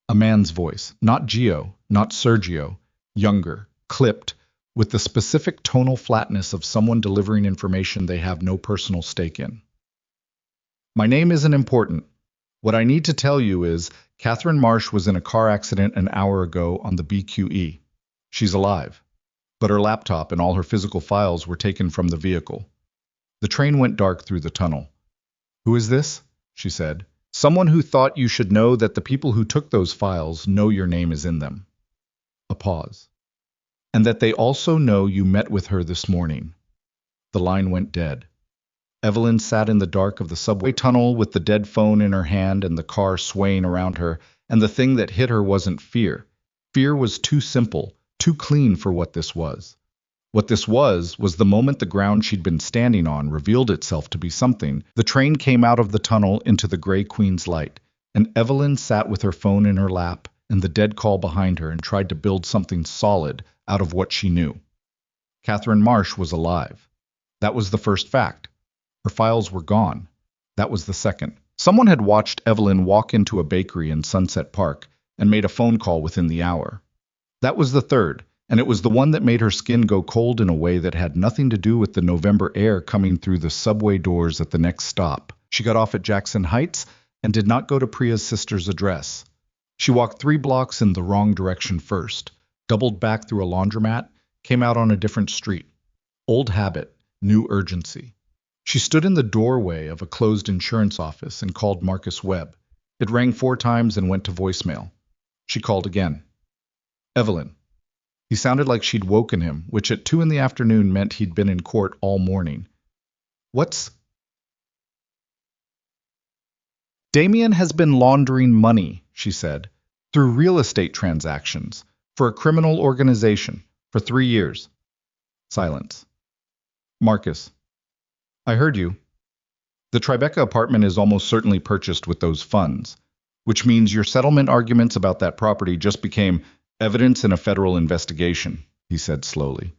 A man's voice, not Gio, not Sergio, younger, clipped, with the specific tonal flatness of someone delivering information they have no personal stake in. My name isn't important. What I need to tell you is Catherine Marsh was in a car accident an hour ago on the BQE. She's alive, but her laptop and all her physical files were taken from the vehicle. The train went dark through the tunnel. Who is this? She said. Someone who thought you should know that the people who took those files know your name is in them. A pause. And that they also know you met with her this morning. The line went dead. Evelyn sat in the dark of the subway tunnel with the dead phone in her hand and the car swaying around her, and the thing that hit her wasn't fear. Fear was too simple, too clean for what this was. What this was the moment the ground she'd been standing on revealed itself to be something. The train came out of the tunnel into the gray Queen's light, and Evelyn sat with her phone in her lap and the dead call behind her and tried to build something solid out of what she knew. Catherine Marsh was alive. That was the first fact. Her files were gone. That was the second. Someone had watched Evelyn walk into a bakery in Sunset Park and made a phone call within the hour. That was the third, and it was the one that made her skin go cold in a way that had nothing to do with the November air coming through the subway doors at the next stop. She got off at Jackson Heights and did not go to Priya's sister's address. She walked 3 blocks in the wrong direction first, doubled back through a laundromat, came out on a different street. Old habit, new urgency. She stood in the doorway of a closed insurance office and called Marcus Webb. It rang 4 times and went to voicemail. She called again. Evelyn. He sounded like she'd woken him, which at 2 in the afternoon meant he'd been in court all morning. What's... Damien has been laundering money, she said. Through real estate transactions, for a criminal organization, for 3 years. Silence. Marcus. I heard you. The Tribeca apartment is almost certainly purchased with those funds, which means your settlement arguments about that property just became evidence in a federal investigation, he said slowly.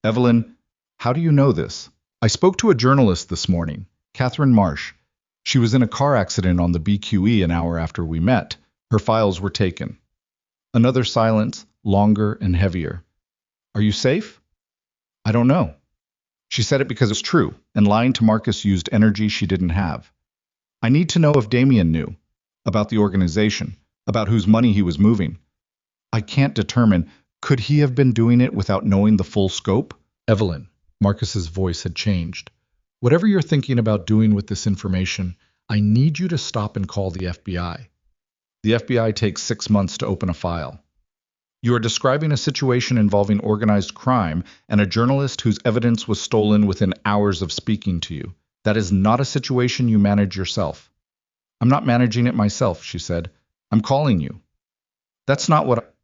Evelyn, how do you know this? I spoke to a journalist this morning, Catherine Marsh. She was in a car accident on the BQE an hour after we met. Her files were taken. Another silence, longer and heavier. Are you safe? I don't know. She said it because it's true, and lying to Marcus used energy she didn't have. I need to know if Damien knew, about the organization, about whose money he was moving. I can't determine, could he have been doing it without knowing the full scope? Evelyn, Marcus's voice had changed. Whatever you're thinking about doing with this information, I need you to stop and call the FBI. The FBI takes 6 months to open a file. You are describing a situation involving organized crime and a journalist whose evidence was stolen within hours of speaking to you. That is not a situation you manage yourself. I'm not managing it myself, she said. I'm calling you. That's not what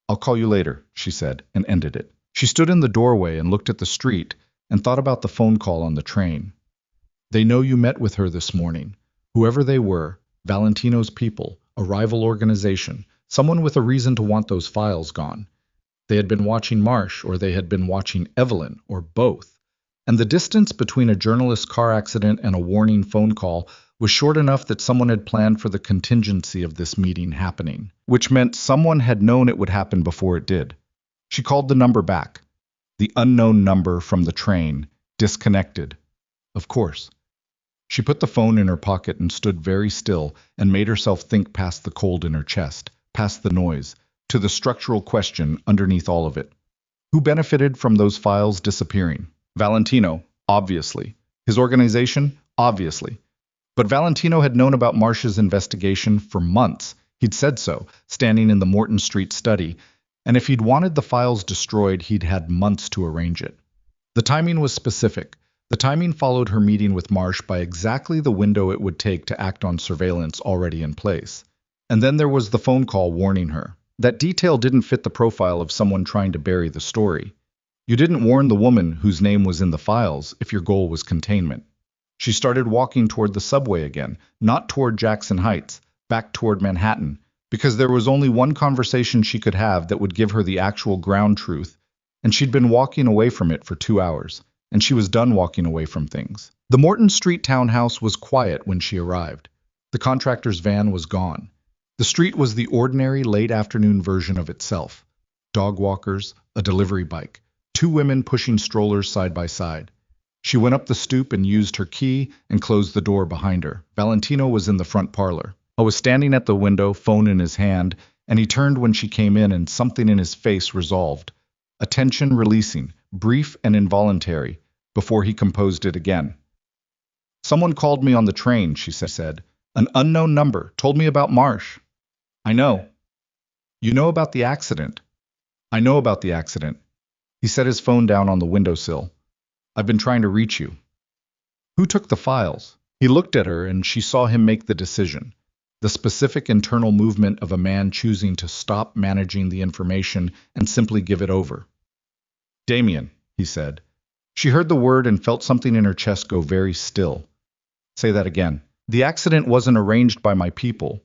I'll call you later, she said, and ended it. She stood in the doorway and looked at the street and thought about the phone call on the train. They know you met with her this morning. Whoever they were, Valentino's people, a rival organization, someone with a reason to want those files gone. They had been watching Marsh, or they had been watching Evelyn, or both. And the distance between a journalist's car accident and a warning phone call was short enough that someone had planned for the contingency of this meeting happening, which meant someone had known it would happen before it did. She called the number back. The unknown number from the train, disconnected. Of course. She put the phone in her pocket and stood very still and made herself think past the cold in her chest, past the noise, to the structural question underneath all of it. Who benefited from those files disappearing? Valentino, obviously. His organization, obviously. But Valentino had known about Marsh's investigation for months. He'd said so, standing in the Morton Street study, and if he'd wanted the files destroyed, he'd had months to arrange it. The timing was specific. The timing followed her meeting with Marsh by exactly the window it would take to act on surveillance already in place. And then there was the phone call warning her. That detail didn't fit the profile of someone trying to bury the story. You didn't warn the woman whose name was in the files if your goal was containment. She started walking toward the subway again, not toward Jackson Heights, back toward Manhattan, because there was only one conversation she could have that would give her the actual ground truth, and she'd been walking away from it for 2 hours, and she was done walking away from things. The Morton Street townhouse was quiet when she arrived. The contractor's van was gone. The street was the ordinary late-afternoon version of itself. Dog walkers, a delivery bike, 2 women pushing strollers side by side. She went up the stoop and used her key and closed the door behind her. Valentino was in the front parlor. I was standing at the window, phone in his hand, and he turned when she came in and something in his face resolved. A tension releasing, brief and involuntary, before he composed it again. Someone called me on the train, she said. An unknown number, told me about Marsh. I know. You know about the accident? I know about the accident. He set his phone down on the windowsill. I've been trying to reach you. Who took the files? He looked at her and she saw him make the decision. The specific internal movement of a man choosing to stop managing the information and simply give it over. Damien, he said. She heard the word and felt something in her chest go very still. Say that again. The accident wasn't arranged by my people.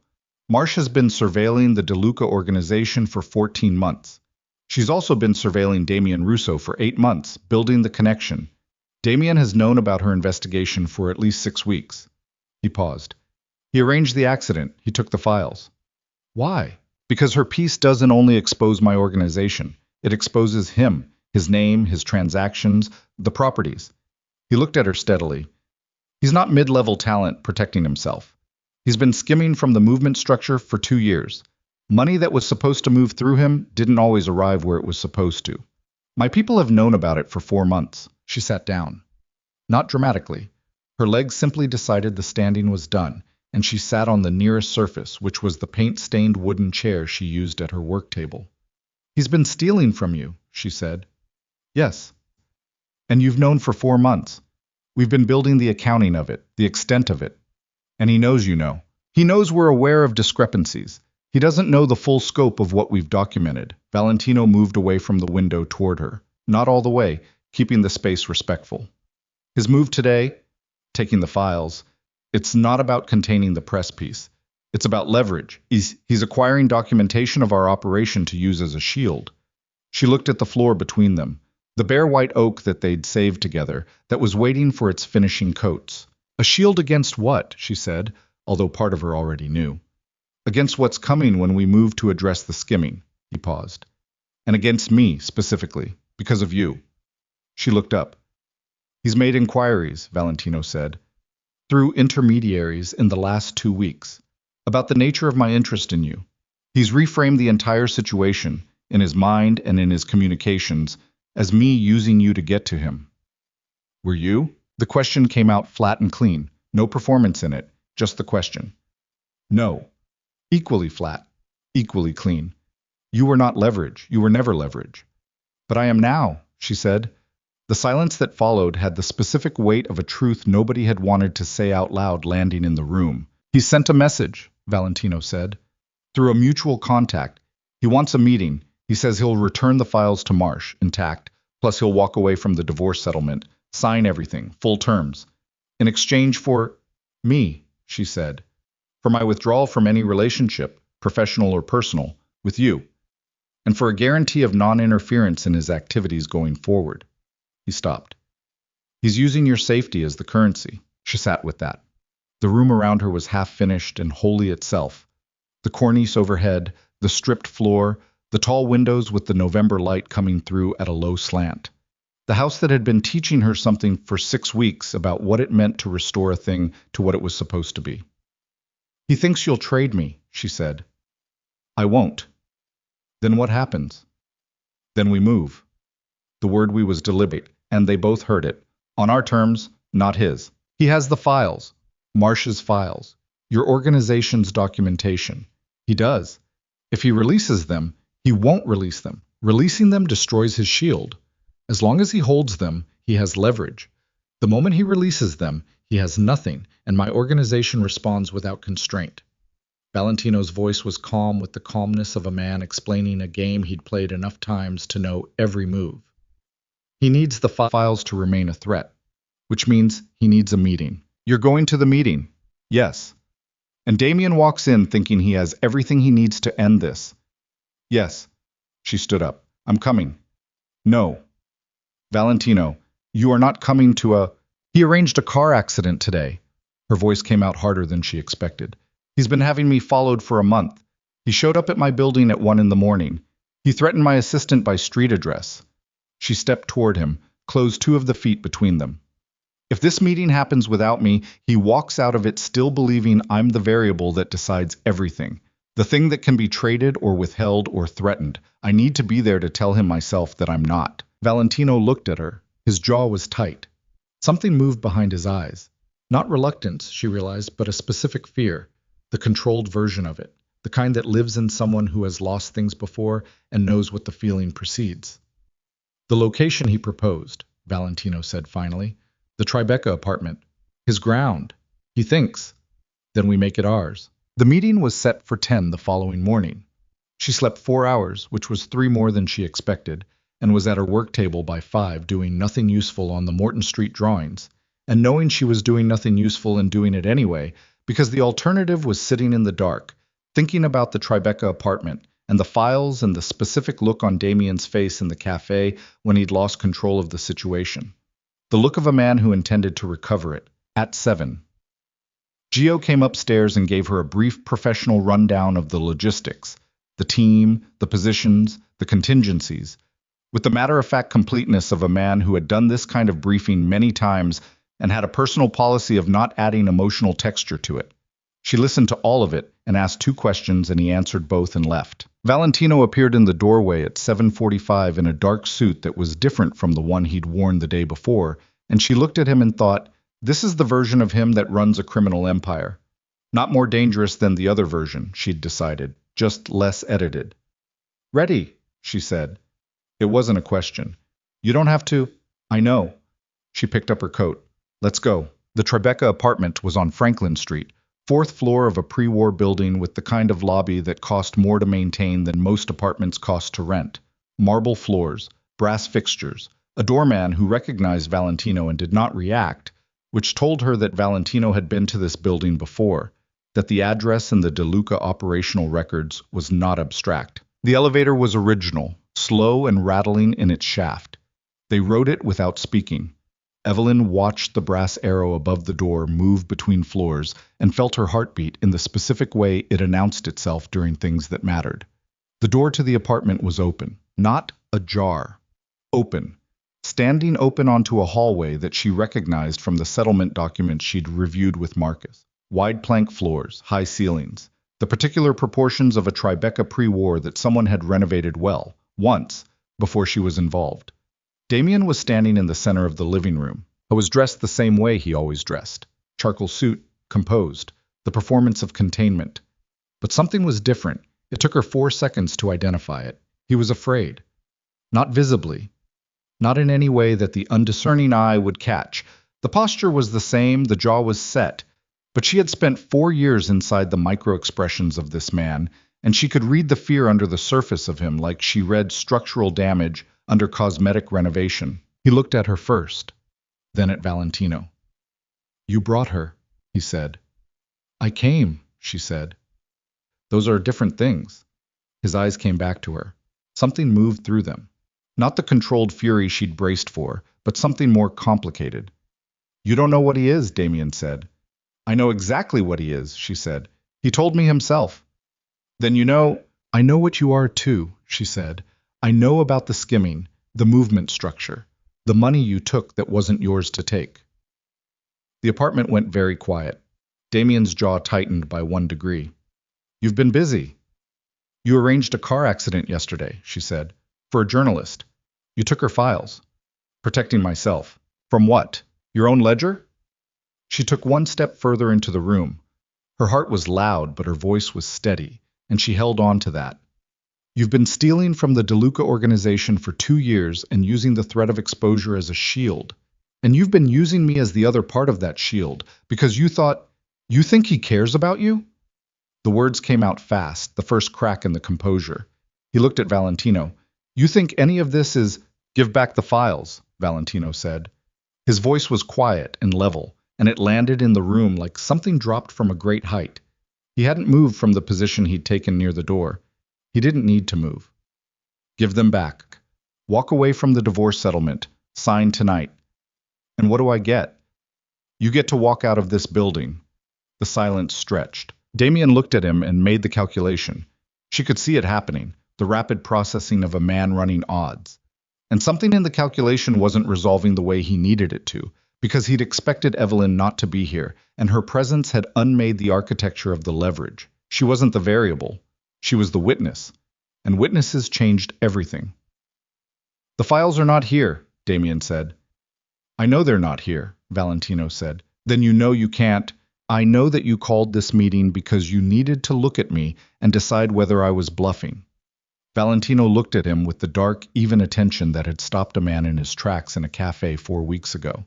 Marsh has been surveilling the DeLuca organization for 14 months. She's also been surveilling Damien Russo for 8 months, building the connection. Damien has known about her investigation for at least 6 weeks. He paused. He arranged the accident. He took the files. Why? Because her piece doesn't only expose my organization. It exposes him, his name, his transactions, the properties. He looked at her steadily. He's not mid-level talent protecting himself. He's been skimming from the movement structure for 2 years. Money that was supposed to move through him didn't always arrive where it was supposed to. My people have known about it for 4 months. She sat down. Not dramatically. Her legs simply decided the standing was done, and she sat on the nearest surface, which was the paint-stained wooden chair she used at her work table. He's been stealing from you, she said. Yes. And you've known for 4 months. We've been building the accounting of it, the extent of it. And he knows you know. He knows we're aware of discrepancies. He doesn't know the full scope of what we've documented. Valentino moved away from the window toward her. Not all the way, keeping the space respectful. His move today, taking the files, it's not about containing the press piece. It's about leverage. He's acquiring documentation of our operation to use as a shield. She looked at the floor between them, the bare white oak that they'd saved together, that was waiting for its finishing coats. A shield against what? She said, although part of her already knew. Against what's coming when we move to address the skimming. He paused. And against me, specifically, because of you. She looked up. He's made inquiries, Valentino said, through intermediaries in the last 2 weeks, about the nature of my interest in you. He's reframed the entire situation, in his mind and in his communications, as me using you to get to him. Were you? The question came out flat and clean, no performance in it, just the question. No. Equally flat, equally clean. You were not leverage, you were never leverage. But I am now, she said. The silence that followed had the specific weight of a truth nobody had wanted to say out loud landing in the room. He sent a message, Valentino said. Through a mutual contact. He wants a meeting. He says he'll return the files to Marsh, intact, plus he'll walk away from the divorce settlement, sign everything, full terms. In exchange for me, she said. For my withdrawal from any relationship, professional or personal, with you. And for a guarantee of non-interference in his activities going forward. He stopped. He's using your safety as the currency. She sat with that. The room around her was half-finished and wholly itself. The cornice overhead, the stripped floor, the tall windows with the November light coming through at a low slant. The house that had been teaching her something for 6 weeks about what it meant to restore a thing to what it was supposed to be. He thinks you'll trade me, she said. I won't. Then what happens? Then we move. The word "we" was deliberate, and they both heard it. On our terms, not his. He has the files. Marsh's files. Your organization's documentation. He does. If he releases them, he won't release them. Releasing them destroys his shield. As long as he holds them, he has leverage. The moment he releases them, he has nothing, and my organization responds without constraint. Valentino's voice was calm with the calmness of a man explaining a game he'd played enough times to know every move. He needs the files to remain a threat, which means he needs a meeting. You're going to the meeting? Yes. And Damien walks in thinking he has everything he needs to end this. Yes. She stood up. I'm coming. No. Valentino, you are not coming to a... He arranged a car accident today. Her voice came out harder than she expected. He's been having me followed for a month. He showed up at my building at 1 a.m. He threatened my assistant by street address. She stepped toward him, closed 2 of the feet between them. If this meeting happens without me, he walks out of it still believing I'm the variable that decides everything. The thing that can be traded or withheld or threatened. I need to be there to tell him myself that I'm not. Valentino looked at her. His jaw was tight. Something moved behind his eyes. Not reluctance, she realized, but a specific fear. The controlled version of it. The kind that lives in someone who has lost things before and knows what the feeling precedes. The location he proposed, Valentino said finally. The Tribeca apartment. His ground. He thinks. Then we make it ours. The meeting was set for 10 the following morning. She slept 4 hours, which was 3 more than she expected, and was at her work table by 5 doing nothing useful on the Morton Street drawings, and knowing she was doing nothing useful and doing it anyway, because the alternative was sitting in the dark, thinking about the Tribeca apartment, and the files and the specific look on Damien's face in the café when he'd lost control of the situation. The look of a man who intended to recover it. At 7. Gio came upstairs and gave her a brief professional rundown of the logistics, the team, the positions, the contingencies, with the matter-of-fact completeness of a man who had done this kind of briefing many times and had a personal policy of not adding emotional texture to it. She listened to all of it and asked 2 questions, and he answered both and left. Valentino appeared in the doorway at 7:45 in a dark suit that was different from the one he'd worn the day before, and she looked at him and thought, this is the version of him that runs a criminal empire. Not more dangerous than the other version, she'd decided, just less edited. Ready, she said. It wasn't a question. You don't have to. I know. She picked up her coat. Let's go. The Tribeca apartment was on Franklin Street, Fourth floor of a pre-war building with the kind of lobby that cost more to maintain than most apartments cost to rent. Marble floors, brass fixtures, a doorman who recognized Valentino and did not react, which told her that Valentino had been to this building before, that the address in the DeLuca operational records was not abstract. The elevator was original, slow and rattling in its shaft. They rode it without speaking. Evelyn watched the brass arrow above the door move between floors and felt her heartbeat in the specific way it announced itself during things that mattered. The door to the apartment was open, not ajar. Open. Standing open onto a hallway that she recognized from the settlement documents she'd reviewed with Marcus. Wide plank floors, high ceilings. The particular proportions of a Tribeca pre-war that someone had renovated well, once, before she was involved. Damien was standing in the center of the living room. I was dressed the same way he always dressed. Charcoal suit, composed, the performance of containment. But something was different. It took her 4 seconds to identify it. He was afraid. Not visibly. Not in any way that the undiscerning eye would catch. The posture was the same, the jaw was set. But she had spent 4 years inside the micro-expressions of this man, and she could read the fear under the surface of him like she read structural damage under cosmetic renovation. He looked at her first, then at Valentino. "You brought her," he said. "I came," she said. "Those are different things." His eyes came back to her. Something moved through them. Not the controlled fury she'd braced for, but something more complicated. "You don't know what he is," Damien said. "I know exactly what he is," she said. "He told me himself." "Then you know—" "I know what you are too," she said. "I know about the skimming, the movement structure, the money you took that wasn't yours to take." The apartment went very quiet. Damien's jaw tightened by 1 degree. "You've been busy." "You arranged a car accident yesterday," she said, "for a journalist. You took her files." "Protecting myself." "From what? Your own ledger?" She took 1 step further into the room. Her heart was loud, but her voice was steady, and she held on to that. "You've been stealing from the DeLuca organization for 2 years and using the threat of exposure as a shield. And you've been using me as the other part of that shield, because you think he cares about you?" The words came out fast, the first crack in the composure. He looked at Valentino. "You think any of this is—" "Give back the files," Valentino said. His voice was quiet and level, and it landed in the room like something dropped from a great height. He hadn't moved from the position he'd taken near the door. He didn't need to move. "Give them back. Walk away from the divorce settlement. Sign tonight." "And what do I get?" "You get to walk out of this building." The silence stretched. Damien looked at him and made the calculation. She could see it happening, the rapid processing of a man running odds. And something in the calculation wasn't resolving the way he needed it to, because he'd expected Evelyn not to be here, and her presence had unmade the architecture of the leverage. She wasn't the variable. She was the witness, and witnesses changed everything. "The files are not here," Damien said. "I know they're not here," Valentino said. "Then you know you can't—" "I know that you called this meeting because you needed to look at me and decide whether I was bluffing." Valentino looked at him with the dark, even attention that had stopped a man in his tracks in a café 4 weeks ago.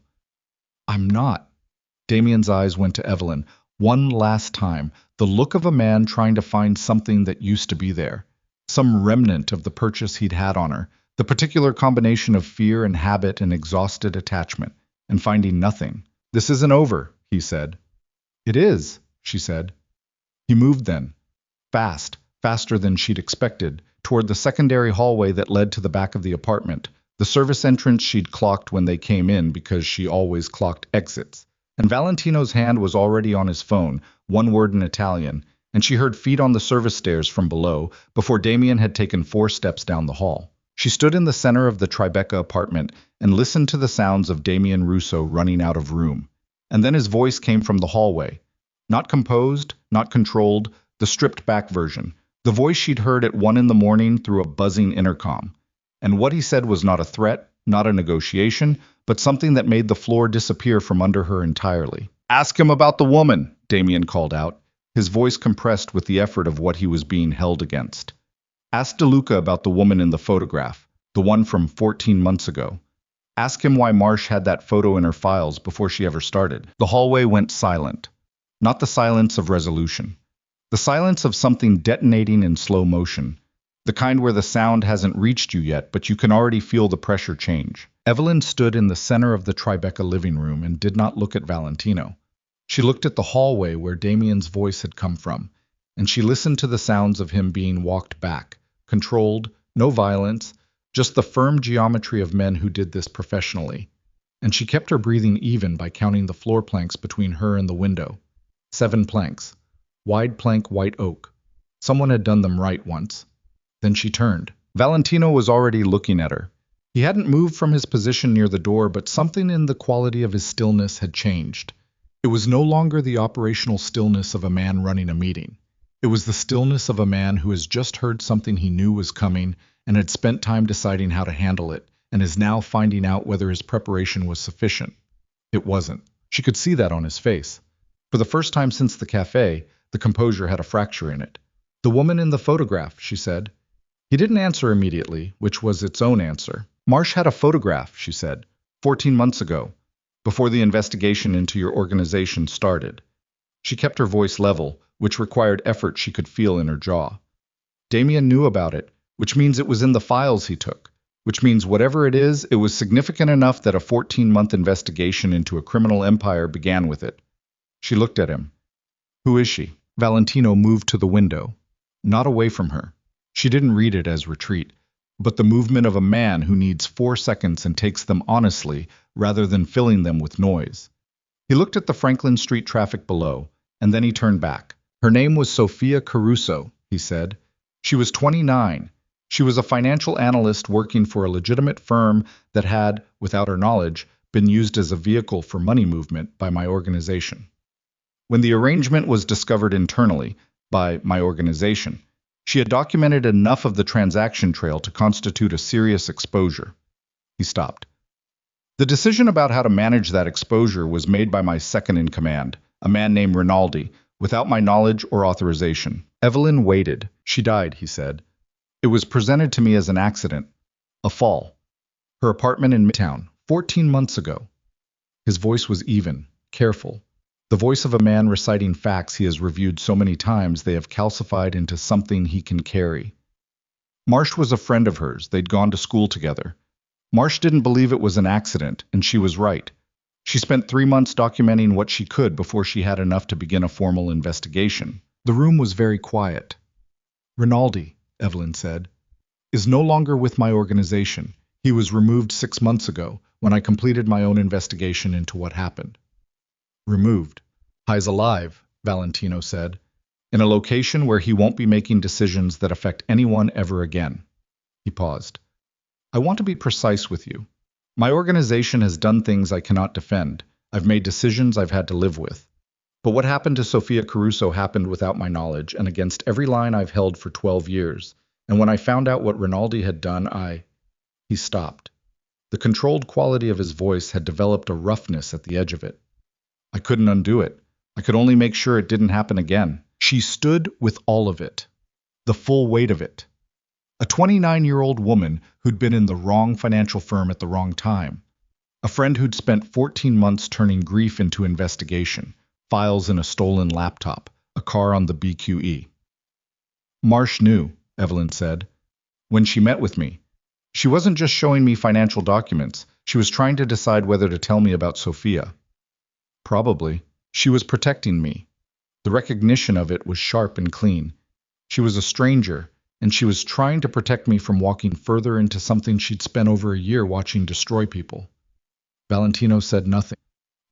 "I'm not." Damien's eyes went to Evelyn. One last time, the look of a man trying to find something that used to be there. Some remnant of the purchase he'd had on her, the particular combination of fear and habit and exhausted attachment, and finding nothing. "This isn't over," he said. "It is," she said. He moved then, fast, faster than she'd expected, toward the secondary hallway that led to the back of the apartment, the service entrance she'd clocked when they came in because she always clocked exits. And Valentino's hand was already on his phone, 1 word in Italian, and she heard feet on the service stairs from below before Damien had taken 4 steps down the hall. She stood in the center of the Tribeca apartment and listened to the sounds of Damien Russo running out of room. And then his voice came from the hallway. Not composed, not controlled, the stripped-back version. The voice she'd heard at 1 in the morning through a buzzing intercom. And what he said was not a threat, not a negotiation, but something that made the floor disappear from under her entirely. "Ask him about the woman," Damien called out, his voice compressed with the effort of what he was being held against. "Ask DeLuca about the woman in the photograph, the one from 14 months ago. Ask him why Marsh had that photo in her files before she ever started." The hallway went silent. Not the silence of resolution. The silence of something detonating in slow motion. The kind where the sound hasn't reached you yet, but you can already feel the pressure change. Evelyn stood in the center of the Tribeca living room and did not look at Valentino. She looked at the hallway where Damien's voice had come from, and she listened to the sounds of him being walked back, controlled, no violence, just the firm geometry of men who did this professionally. And she kept her breathing even by counting the floor planks between her and the window. 7 planks. Wide plank white oak. Someone had done them right once. Then she turned. Valentino was already looking at her. He hadn't moved from his position near the door, but something in the quality of his stillness had changed. It was no longer the operational stillness of a man running a meeting. It was the stillness of a man who has just heard something he knew was coming and had spent time deciding how to handle it, and is now finding out whether his preparation was sufficient. It wasn't. She could see that on his face. For the first time since the café, the composure had a fracture in it. "The woman in the photograph," she said. He didn't answer immediately, which was its own answer. "Marsh had a photograph," she said, 14 months ago, before the investigation into your organization started." She kept her voice level, which required effort she could feel in her jaw. "Damien knew about it, which means it was in the files he took, which means whatever it is, it was significant enough that a 14-month investigation into a criminal empire began with it." She looked at him. "Who is she?" Valentino moved to the window, not away from her. She didn't read it as retreat, but the movement of a man who needs 4 seconds and takes them honestly rather than filling them with noise. He looked at the Franklin Street traffic below, and then he turned back. "Her name was Sofia Caruso," he said. "She was 29. She was a financial analyst working for a legitimate firm that had, without her knowledge, been used as a vehicle for money movement by my organization. When the arrangement was discovered internally by my organization, she had documented enough of the transaction trail to constitute a serious exposure." He stopped. "The decision about how to manage that exposure was made by my second-in-command, a man named Rinaldi, without my knowledge or authorization. Evelyn waited. She died," he said. "It was presented to me as an accident, a fall. Her apartment in Midtown, 14 months ago." His voice was even, careful. The voice of a man reciting facts he has reviewed so many times they have calcified into something he can carry. Marsh was a friend of hers. They'd gone to school together. Marsh didn't believe it was an accident, and she was right. She spent 3 months documenting what she could before she had enough to begin a formal investigation. The room was very quiet. "Rinaldi," Evelyn said, "is no longer with my organization. He was removed 6 months ago, when I completed my own investigation into what happened." "Removed. He's alive," Valentino said, "in a location where he won't be making decisions that affect anyone ever again." He paused. "I want to be precise with you. My organization has done things I cannot defend. I've made decisions I've had to live with. But what happened to Sofia Caruso happened without my knowledge and against every line I've held for 12 years. And when I found out what Rinaldi had done, He stopped. The controlled quality of his voice had developed a roughness at the edge of it. "I couldn't undo it. I could only make sure it didn't happen again." She stood with all of it, the full weight of it. A 29-year-old woman who'd been in the wrong financial firm at the wrong time. A friend who'd spent 14 months turning grief into investigation, files in a stolen laptop, a car on the BQE. "Marsh knew," Evelyn said, "when she met with me. She wasn't just showing me financial documents. She was trying to decide whether to tell me about Sofia. Probably. She was protecting me. The recognition of it was sharp and clean. She was a stranger, and she was trying to protect me from walking further into something she'd spent over a year watching destroy people." Valentino said nothing.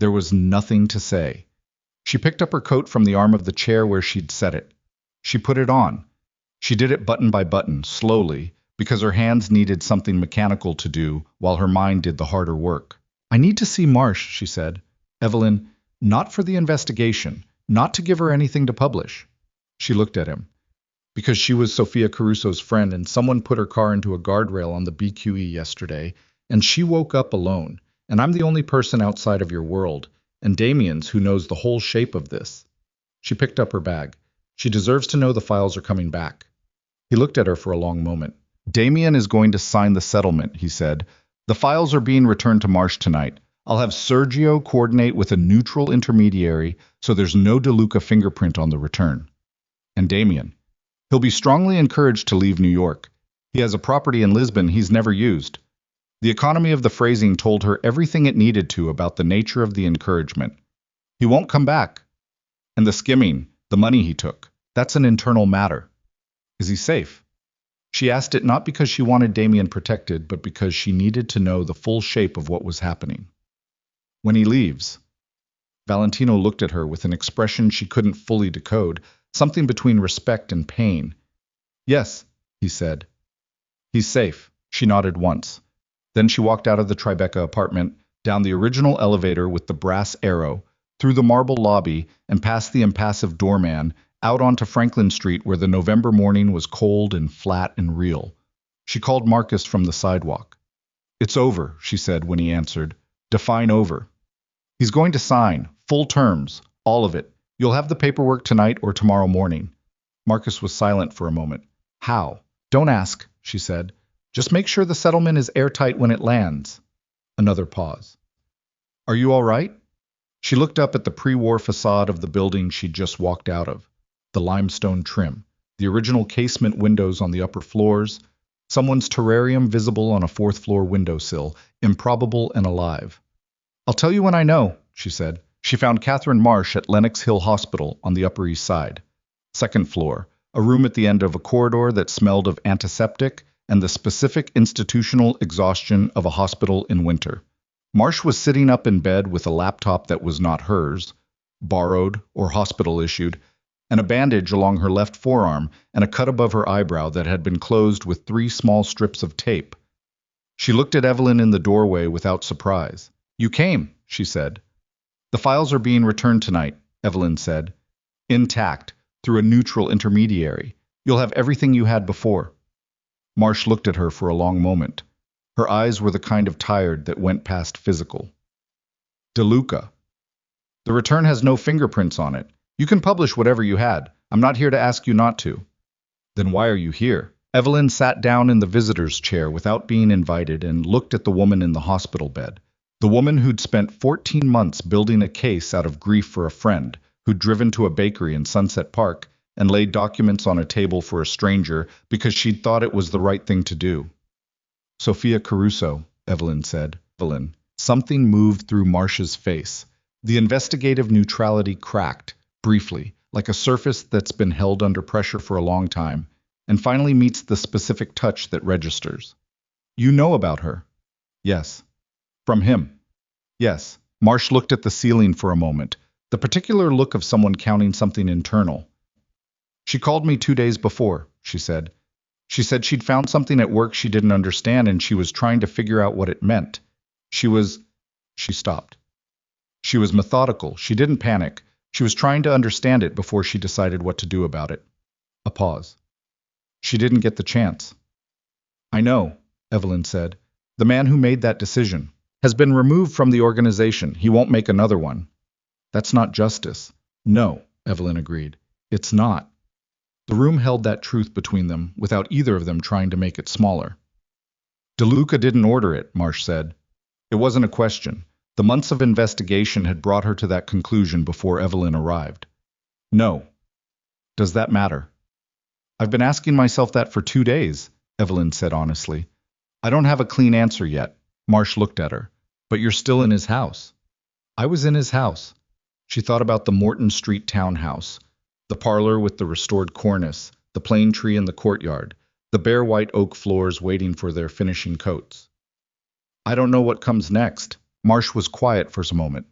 There was nothing to say. She picked up her coat from the arm of the chair where she'd set it. She put it on. She did it button by button, slowly, because her hands needed something mechanical to do while her mind did the harder work. "I need to see Marsh," she said. "Evelyn, not for the investigation, not to give her anything to publish." She looked at him. "Because she was Sofia Caruso's friend and someone put her car into a guardrail on the BQE yesterday, and she woke up alone, and I'm the only person outside of your world, and Damien's who knows the whole shape of this." She picked up her bag. "She deserves to know the files are coming back." He looked at her for a long moment. "Damien is going to sign the settlement," he said. "The files are being returned to Marsh tonight. I'll have Sergio coordinate with a neutral intermediary so there's no DeLuca fingerprint on the return. And Damien. He'll be strongly encouraged to leave New York. He has a property in Lisbon he's never used. The economy of the phrasing told her everything it needed to about the nature of the encouragement. He won't come back. And the skimming, the money he took, that's an internal matter. Is he safe? She asked it not because she wanted Damien protected, but because she needed to know the full shape of what was happening. When he leaves. Valentino looked at her with an expression she couldn't fully decode, something between respect and pain. Yes, he said. He's safe. She nodded once. Then she walked out of the Tribeca apartment, down the original elevator with the brass arrow, through the marble lobby, and past the impassive doorman, out onto Franklin Street where the November morning was cold and flat and real. She called Marcus from the sidewalk. It's over, she said when he answered. Define over. He's going to sign, full terms, all of it. You'll have the paperwork tonight or tomorrow morning. Marcus was silent for a moment. How? Don't ask, she said. Just make sure the settlement is airtight when it lands. Another pause. Are you all right? She looked up at the pre-war facade of the building she'd just walked out of. The limestone trim, the original casement windows on the upper floors, someone's terrarium visible on a fourth-floor windowsill, improbable and alive. I'll tell you when I know, she said. She found Catherine Marsh at Lenox Hill Hospital on the Upper East Side. Second floor, a room at the end of a corridor that smelled of antiseptic and the specific institutional exhaustion of a hospital in winter. Marsh was sitting up in bed with a laptop that was not hers, borrowed or hospital issued, and a bandage along her left forearm and a cut above her eyebrow that had been closed with 3 small strips of tape. She looked at Evelyn in the doorway without surprise. You came, she said. The files are being returned tonight, Evelyn said. Intact, through a neutral intermediary. You'll have everything you had before. Marsh looked at her for a long moment. Her eyes were the kind of tired that went past physical. DeLuca. The return has no fingerprints on it. You can publish whatever you had. I'm not here to ask you not to. Then why are you here? Evelyn sat down in the visitor's chair without being invited and looked at the woman in the hospital bed. The woman who'd spent 14 months building a case out of grief for a friend, who'd driven to a bakery in Sunset Park and laid documents on a table for a stranger because she'd thought it was the right thing to do. Sophia Caruso, Evelyn said. Evelyn. Something moved through Marsh's face. The investigative neutrality cracked, briefly, like a surface that's been held under pressure for a long time, and finally meets the specific touch that registers. You know about her? Yes. From him? Yes. Marsh looked at the ceiling for a moment, the particular look of someone counting something internal. She called me 2 days before, she said. She said she'd found something at work she didn't understand and she was trying to figure out what it meant. She stopped. She was methodical. She didn't panic. She was trying to understand it before she decided what to do about it. A pause. She didn't get the chance. I know, Evelyn said. The man who made that decision has been removed from the organization. He won't make another one. That's not justice. No, Evelyn agreed. It's not. The room held that truth between them without either of them trying to make it smaller. DeLuca didn't order it, Marsh said. It wasn't a question. The months of investigation had brought her to that conclusion before Evelyn arrived. No. Does that matter? I've been asking myself that for 2 days, Evelyn said honestly. I don't have a clean answer yet. Marsh looked at her. But you're still in his house. I was in his house. She thought about the Morton Street townhouse, the parlor with the restored cornice, the plane tree in the courtyard, the bare white oak floors waiting for their finishing coats. I don't know what comes next. Marsh was quiet for a moment.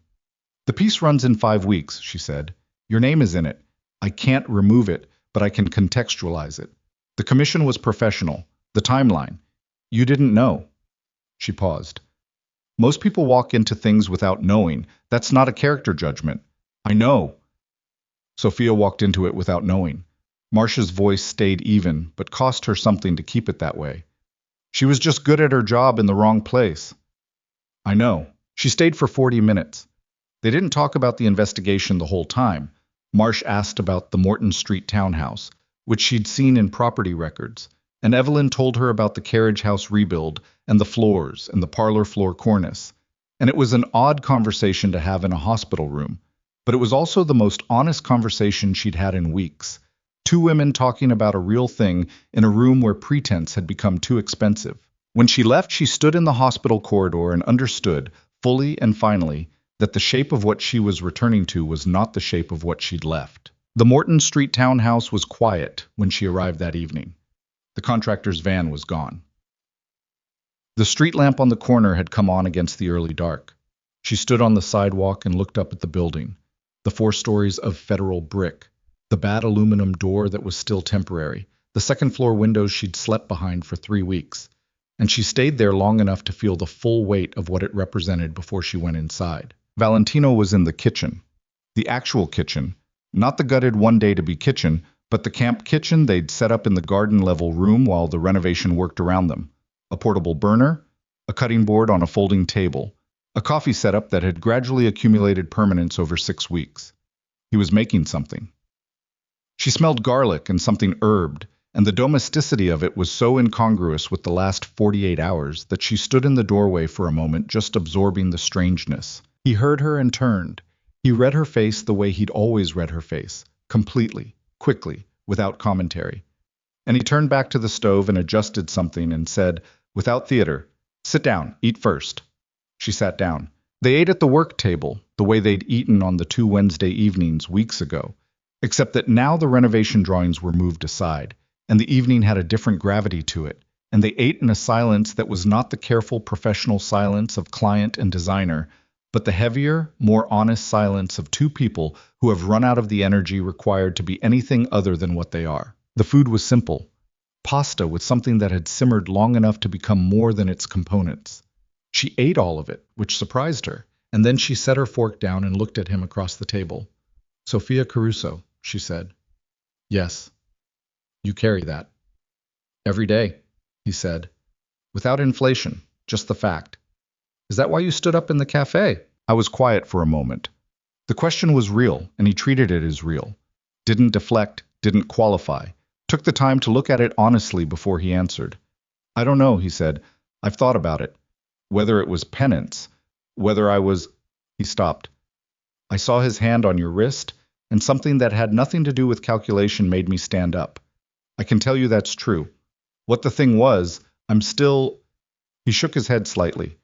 The piece runs in 5 weeks, she said. Your name is in it. I can't remove it, but I can contextualize it. The commission was professional. The timeline. You didn't know. She paused. Most people walk into things without knowing. That's not a character judgment. I know. Sophia walked into it without knowing. Marsh's voice stayed even, but cost her something to keep it that way. She was just good at her job in the wrong place. I know. She stayed for 40 minutes. They didn't talk about the investigation the whole time. Marsh asked about the Morton Street townhouse, which she'd seen in property records, and Evelyn told her about the carriage house rebuild and the floors and the parlor floor cornice. And it was an odd conversation to have in a hospital room, but it was also the most honest conversation she'd had in weeks. Two women talking about a real thing in a room where pretense had become too expensive. When she left, she stood in the hospital corridor and understood, fully and finally, that the shape of what she was returning to was not the shape of what she'd left. The Morton Street townhouse was quiet when she arrived that evening. The contractor's van was gone. The street lamp on the corner had come on against the early dark. She stood on the sidewalk and looked up at the building, the 4 stories of federal brick, the bad aluminum door that was still temporary, the second-floor windows she'd slept behind for 3 weeks, and she stayed there long enough to feel the full weight of what it represented before she went inside. Valentino was in the kitchen, the actual kitchen, not the gutted one-day-to-be kitchen, but the camp kitchen they'd set up in the garden-level room while the renovation worked around them. A portable burner, a cutting board on a folding table, a coffee setup that had gradually accumulated permanence over 6 weeks. He was making something. She smelled garlic and something herbed, and the domesticity of it was so incongruous with the last 48 hours that she stood in the doorway for a moment, just absorbing the strangeness. He heard her and turned. He read her face the way he'd always read her face, completely, quickly, without commentary. And he turned back to the stove and adjusted something and said, without theater, "Sit down, eat first." She sat down. They ate at the work table, the way they'd eaten on the 2 Wednesday evenings weeks ago, except that now the renovation drawings were moved aside, and the evening had a different gravity to it, and they ate in a silence that was not the careful professional silence of client and designer, but the heavier, more honest silence of 2 people who have run out of the energy required to be anything other than what they are. The food was simple. Pasta with something that had simmered long enough to become more than its components. She ate all of it, which surprised her, and then she set her fork down and looked at him across the table. "Sophia Caruso," she said. "Yes. You carry that." "Every day," he said. "Without inflation, just the fact." "Is that why you stood up in the café?" I was quiet for a moment. The question was real, and he treated it as real. Didn't deflect, didn't qualify. Took the time to look at it honestly before he answered. "I don't know," he said. "I've thought about it. Whether it was penance, whether I was—" He stopped. I saw his hand on your wrist, and something that had nothing to do with calculation made me stand up. "I can tell you that's true. What the thing was, I'm still—" He shook his head slightly.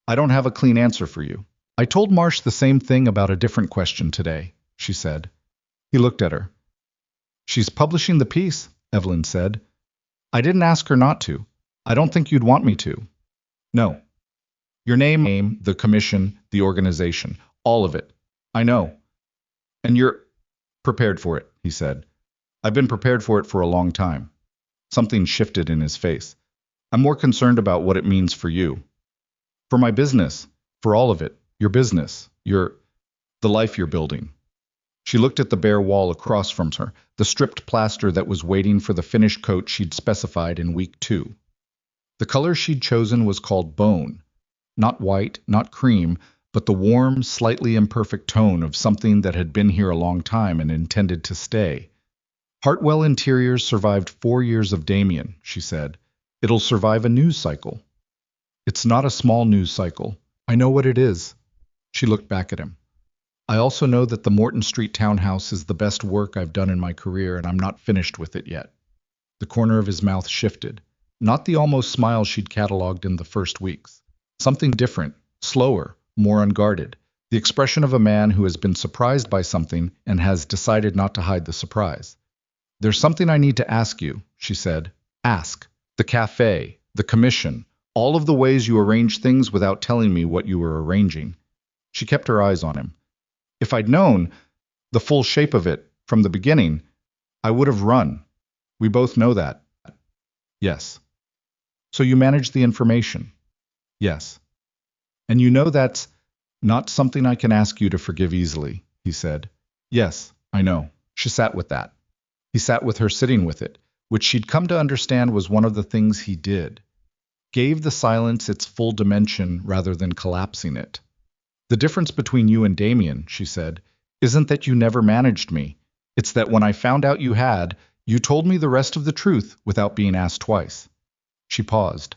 "I don't have a clean answer for you." "I told Marsh the same thing about a different question today," she said. He looked at her. "She's publishing the piece," Evelyn said. "I didn't ask her not to. I don't think you'd want me to." "No. Your name, the commission, the organization, all of it. I know. And you're prepared for it," he said. "I've been prepared for it for a long time." Something shifted in his face. "I'm more concerned about what it means for you. For my business. For all of it. Your business. The life you're building." She looked at the bare wall across from her, the stripped plaster that was waiting for the finish coat she'd specified in week 2. The color she'd chosen was called bone. Not white, not cream, but the warm, slightly imperfect tone of something that had been here a long time and intended to stay. "Hartwell Interiors survived 4 years of Damien," she said. "It'll survive a news cycle." "It's not a small news cycle. I know what it is." She looked back at him. "I also know that the Morton Street townhouse is the best work I've done in my career, and I'm not finished with it yet." The corner of his mouth shifted. Not the almost smile she'd cataloged in the first weeks. Something different, slower, more unguarded. The expression of a man who has been surprised by something and has decided not to hide the surprise. "There's something I need to ask you," she said. "Ask. The café, the commission, all of the ways you arrange things without telling me what you were arranging." She kept her eyes on him. "If I'd known the full shape of it from the beginning, I would have run. We both know that." "Yes." "So you manage the information?" "Yes." "And you know that's not something I can ask you to forgive easily," he said. "Yes, I know." She sat with that. He sat with her sitting with it, which she'd come to understand was one of the things he did. Gave the silence its full dimension rather than collapsing it. "The difference between you and Damien," she said, "isn't that you never managed me. It's that when I found out you had, you told me the rest of the truth without being asked twice." She paused.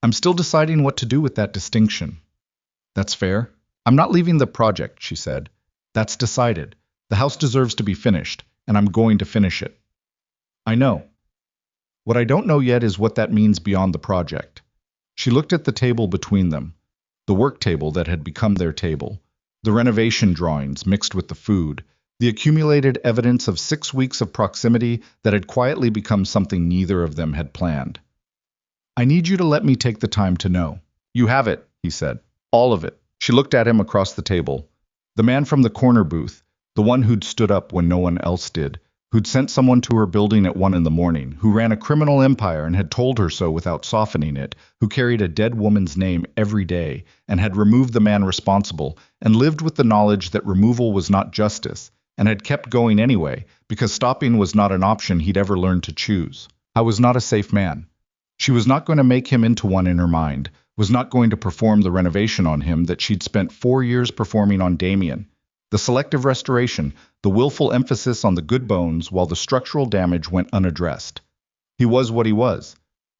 "I'm still deciding what to do with that distinction." That's fair. I'm not leaving the project, she said. That's decided. The house deserves to be finished, and I'm going to finish it. I know. What I don't know yet is what that means beyond the project. She looked at the table between them, the work table that had become their table, the renovation drawings mixed with the food, the accumulated evidence of 6 weeks of proximity that had quietly become something neither of them had planned. I need you to let me take the time to know. You have it, he said. All of it. She looked at him across the table. The man from the corner booth, the one who'd stood up when no one else did, who'd sent someone to her building at 1 a.m, who ran a criminal empire and had told her so without softening it, who carried a dead woman's name every day and had removed the man responsible and lived with the knowledge that removal was not justice and had kept going anyway because stopping was not an option he'd ever learned to choose. I was not a safe man. She was not going to make him into one in her mind, was not going to perform the renovation on him that she'd spent 4 years performing on Damien. The selective restoration, the willful emphasis on the good bones while the structural damage went unaddressed. He was what he was.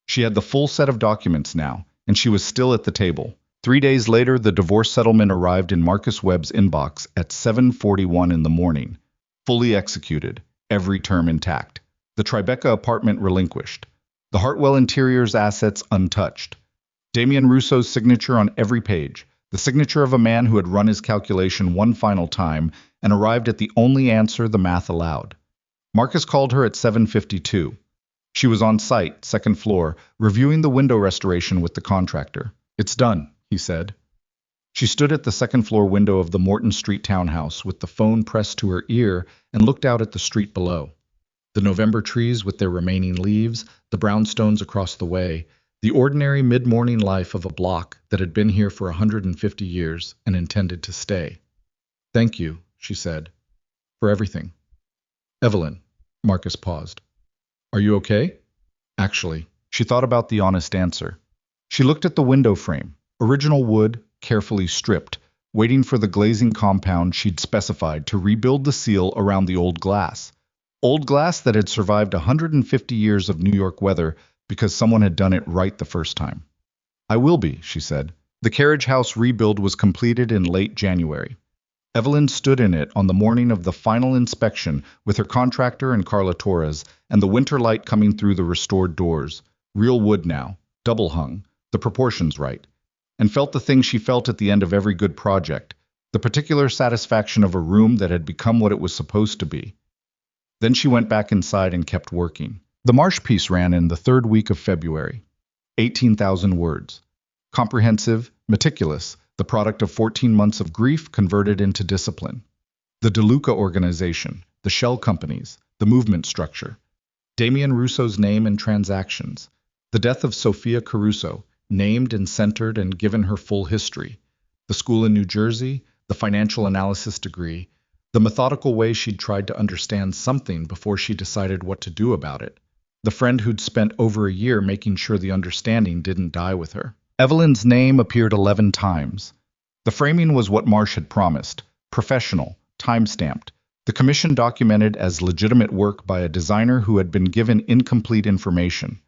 She had the full set of documents now, and she was still at the table. 3 days later, the divorce settlement arrived in Marcus Webb's inbox at 7:41 in the morning. Fully executed, every term intact. The Tribeca apartment relinquished. The Hartwell Interiors assets untouched. Damien Russo's signature on every page. The signature of a man who had run his calculation one final time and arrived at the only answer the math allowed. Marcus called her at 7:52. She was on site, second floor, reviewing the window restoration with the contractor. It's done, he said. She stood at the second floor window of the Morton Street townhouse with the phone pressed to her ear and looked out at the street below. The November trees with their remaining leaves, the brownstones across the way, the ordinary mid-morning life of a block that had been here for 150 years and intended to stay. Thank you, she said, for everything. Evelyn, Marcus paused. Are you okay? Actually, she thought about the honest answer. She looked at the window frame, original wood, carefully stripped, waiting for the glazing compound she'd specified to rebuild the seal around the old glass. Old glass that had survived 150 years of New York weather because someone had done it right the first time. I will be, she said. The carriage house rebuild was completed in late January. Evelyn stood in it on the morning of the final inspection with her contractor and Carla Torres, and the winter light coming through the restored doors. Real wood now, double hung, the proportions right. And felt the thing she felt at the end of every good project, the particular satisfaction of a room that had become what it was supposed to be. Then she went back inside and kept working. The Marsh piece ran in the 3rd week of February. 18,000 words. Comprehensive, meticulous, the product of 14 months of grief converted into discipline. The DeLuca organization, the shell companies, the movement structure. Damien Russo's name and transactions. The death of Sophia Caruso, named and centered and given her full history. The school in New Jersey, the financial analysis degree, the methodical way she'd tried to understand something before she decided what to do about it. The friend who'd spent over a year making sure the understanding didn't die with her. Evelyn's name appeared 11 times. The framing was what Marsh had promised, professional, time-stamped. The commission documented as legitimate work by a designer who had been given incomplete information.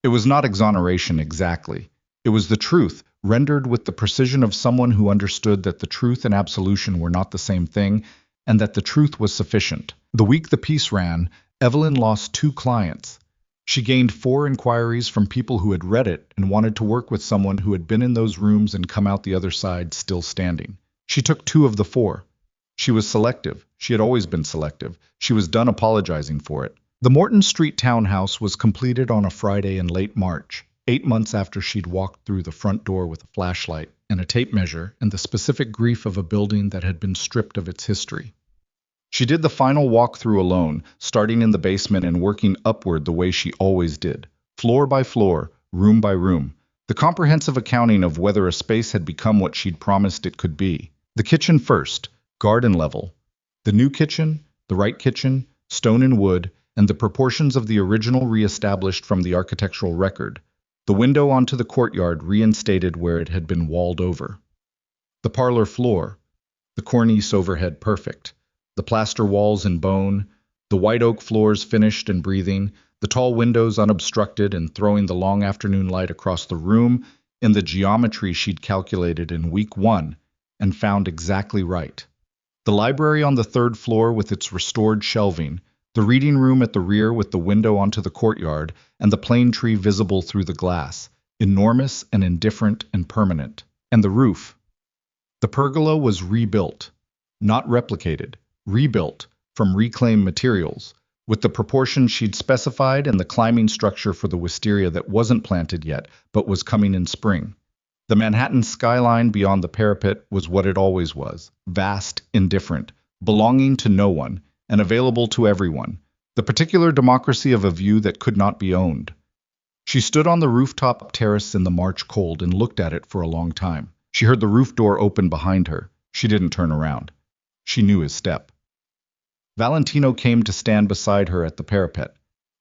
It was not exoneration exactly. It was the truth, rendered with the precision of someone who understood that the truth and absolution were not the same thing, and that the truth was sufficient. The week the piece ran, Evelyn lost 2 clients. She gained 4 inquiries from people who had read it and wanted to work with someone who had been in those rooms and come out the other side still standing. She took 2 of the 4. She was selective. She had always been selective. She was done apologizing for it. The Morton Street townhouse was completed on a Friday in late March, 8 months after she'd walked through the front door with a flashlight and a tape measure and the specific grief of a building that had been stripped of its history. She did the final walkthrough alone, starting in the basement and working upward the way she always did, floor by floor, room by room, the comprehensive accounting of whether a space had become what she'd promised it could be. The kitchen first, garden level. The new kitchen, the right kitchen, stone and wood, and the proportions of the original reestablished from the architectural record. The window onto the courtyard reinstated where it had been walled over. The parlor floor, the cornice overhead perfect. The plaster walls in bone, the white oak floors finished and breathing, the tall windows unobstructed and throwing the long afternoon light across the room in the geometry she'd calculated in week 1 and found exactly right. The library on the 3rd floor with its restored shelving, the reading room at the rear with the window onto the courtyard, and the plane tree visible through the glass, enormous and indifferent and permanent. And the roof. The pergola was rebuilt, not replicated, rebuilt from reclaimed materials, with the proportions she'd specified and the climbing structure for the wisteria that wasn't planted yet, but was coming in spring. The Manhattan skyline beyond the parapet was what it always was, vast, indifferent, belonging to no one, and available to everyone, the particular democracy of a view that could not be owned. She stood on the rooftop terrace in the March cold and looked at it for a long time. She heard the roof door open behind her. She didn't turn around. She knew his step. Valentino came to stand beside her at the parapet.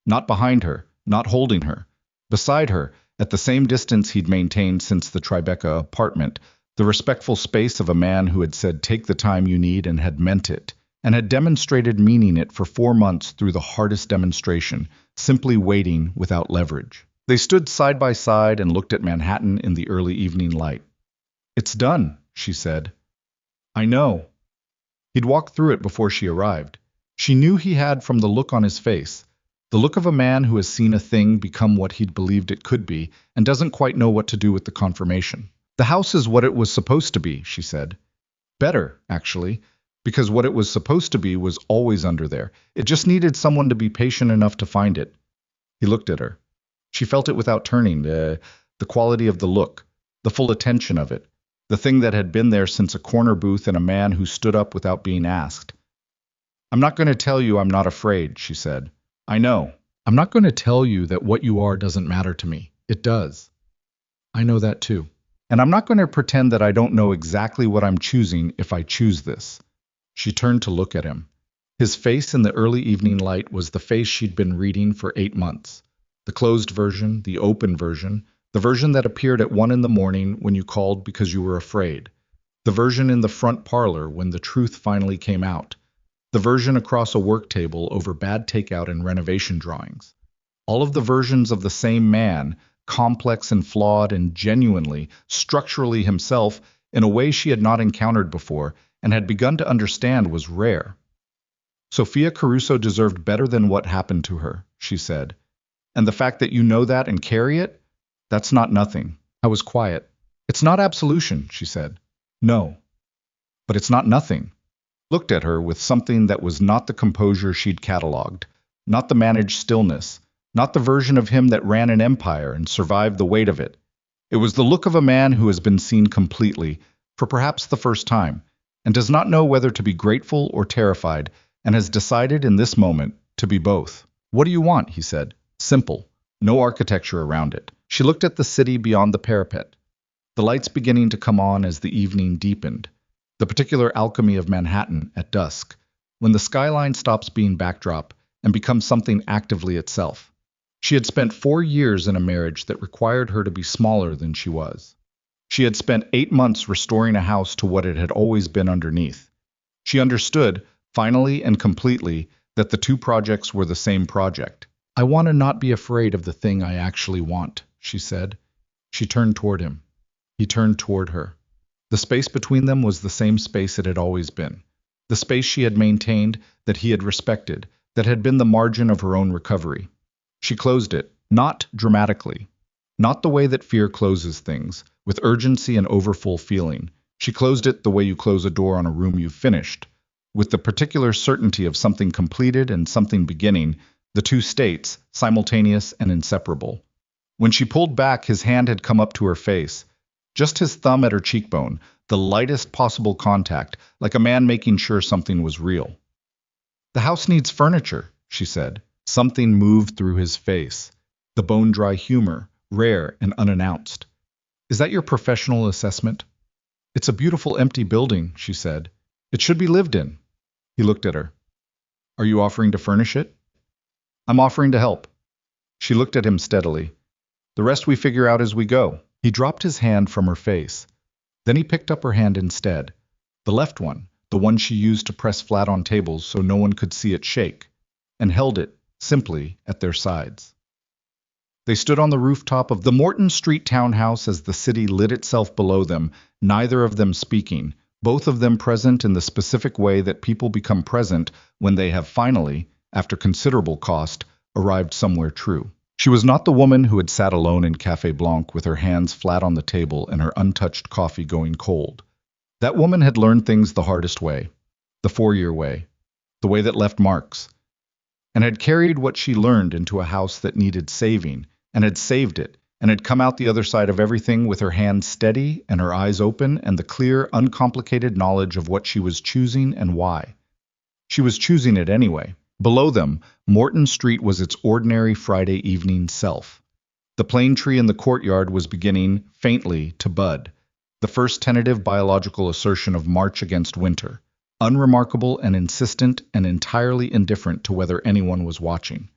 Not behind her, not holding her. Beside her, at the same distance he'd maintained since the Tribeca apartment, the respectful space of a man who had said take the time you need and had meant it, and had demonstrated meaning it for 4 months through the hardest demonstration, simply waiting without leverage. They stood side by side and looked at Manhattan in the early evening light. "It's done," she said. "I know." He'd walked through it before she arrived. She knew he had from the look on his face, the look of a man who has seen a thing become what he'd believed it could be and doesn't quite know what to do with the confirmation. "The house is what it was supposed to be," she said. "Better, actually, because what it was supposed to be was always under there. It just needed someone to be patient enough to find it." He looked at her. She felt it without turning, the quality of the look, the full attention of it, the thing that had been there since a corner booth and a man who stood up without being asked. "I'm not going to tell you I'm not afraid," she said. "I know. I'm not going to tell you that what you are doesn't matter to me. It does. I know that too. And I'm not going to pretend that I don't know exactly what I'm choosing if I choose this." She turned to look at him. His face in the early evening light was the face she'd been reading for 8 months. The closed version, the open version, the version that appeared at 1 in the morning when you called because you were afraid. The version in the front parlor when the truth finally came out. The version across a work table over bad takeout and renovation drawings. All of the versions of the same man, complex and flawed and genuinely, structurally himself, in a way she had not encountered before and had begun to understand was rare. "Sophia Caruso deserved better than what happened to her," she said. "And the fact that you know that and carry it, that's not nothing." I was quiet. "It's not absolution," she said. "No. But it's not nothing." Looked at her with something that was not the composure she'd catalogued, not the managed stillness, not the version of him that ran an empire and survived the weight of it. It was the look of a man who has been seen completely, for perhaps the first time, and does not know whether to be grateful or terrified, and has decided in this moment to be both. "What do you want?" he said. Simple. No architecture around it. She looked at the city beyond the parapet. The lights beginning to come on as the evening deepened. The particular alchemy of Manhattan at dusk, when the skyline stops being backdrop and becomes something actively itself. She had spent 4 years in a marriage that required her to be smaller than she was. She had spent 8 months restoring a house to what it had always been underneath. She understood, finally and completely, that the 2 projects were the same project. "I want to not be afraid of the thing I actually want," she said. She turned toward him. He turned toward her. The space between them was the same space it had always been. The space she had maintained, that he had respected, that had been the margin of her own recovery. She closed it, not dramatically. Not the way that fear closes things, with urgency and overfull feeling. She closed it the way you close a door on a room you've finished, with the particular certainty of something completed and something beginning, the 2 states, simultaneous and inseparable. When she pulled back, his hand had come up to her face, just his thumb at her cheekbone, the lightest possible contact, like a man making sure something was real. "The house needs furniture," she said. Something moved through his face, the bone-dry humor, rare and unannounced. "Is that your professional assessment?" "It's a beautiful empty building," she said. "It should be lived in." He looked at her. "Are you offering to furnish it?" "I'm offering to help." She looked at him steadily. "The rest we figure out as we go." He dropped his hand from her face. Then he picked up her hand instead, the left one, the one she used to press flat on tables so no one could see it shake, and held it, simply, at their sides. They stood on the rooftop of the Morton Street townhouse as the city lit itself below them, neither of them speaking, both of them present in the specific way that people become present when they have finally, after considerable cost, arrived somewhere true. She was not the woman who had sat alone in Café Blanc with her hands flat on the table and her untouched coffee going cold. That woman had learned things the hardest way, the four-year way, the way that left marks, and had carried what she learned into a house that needed saving, and had saved it, and had come out the other side of everything with her hands steady and her eyes open and the clear, uncomplicated knowledge of what she was choosing and why. She was choosing it anyway. Below them, Morton Street was its ordinary Friday evening self. The plane tree in the courtyard was beginning, faintly, to bud, the first tentative biological assertion of March against winter, unremarkable and insistent and entirely indifferent to whether anyone was watching.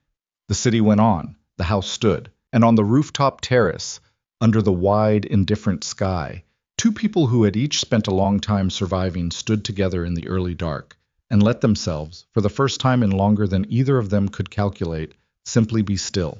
The city went on, the house stood, and on the rooftop terrace, under the wide, indifferent sky, two people who had each spent a long time surviving stood together in the early dark, and let themselves, for the first time in longer than either of them could calculate, simply be still.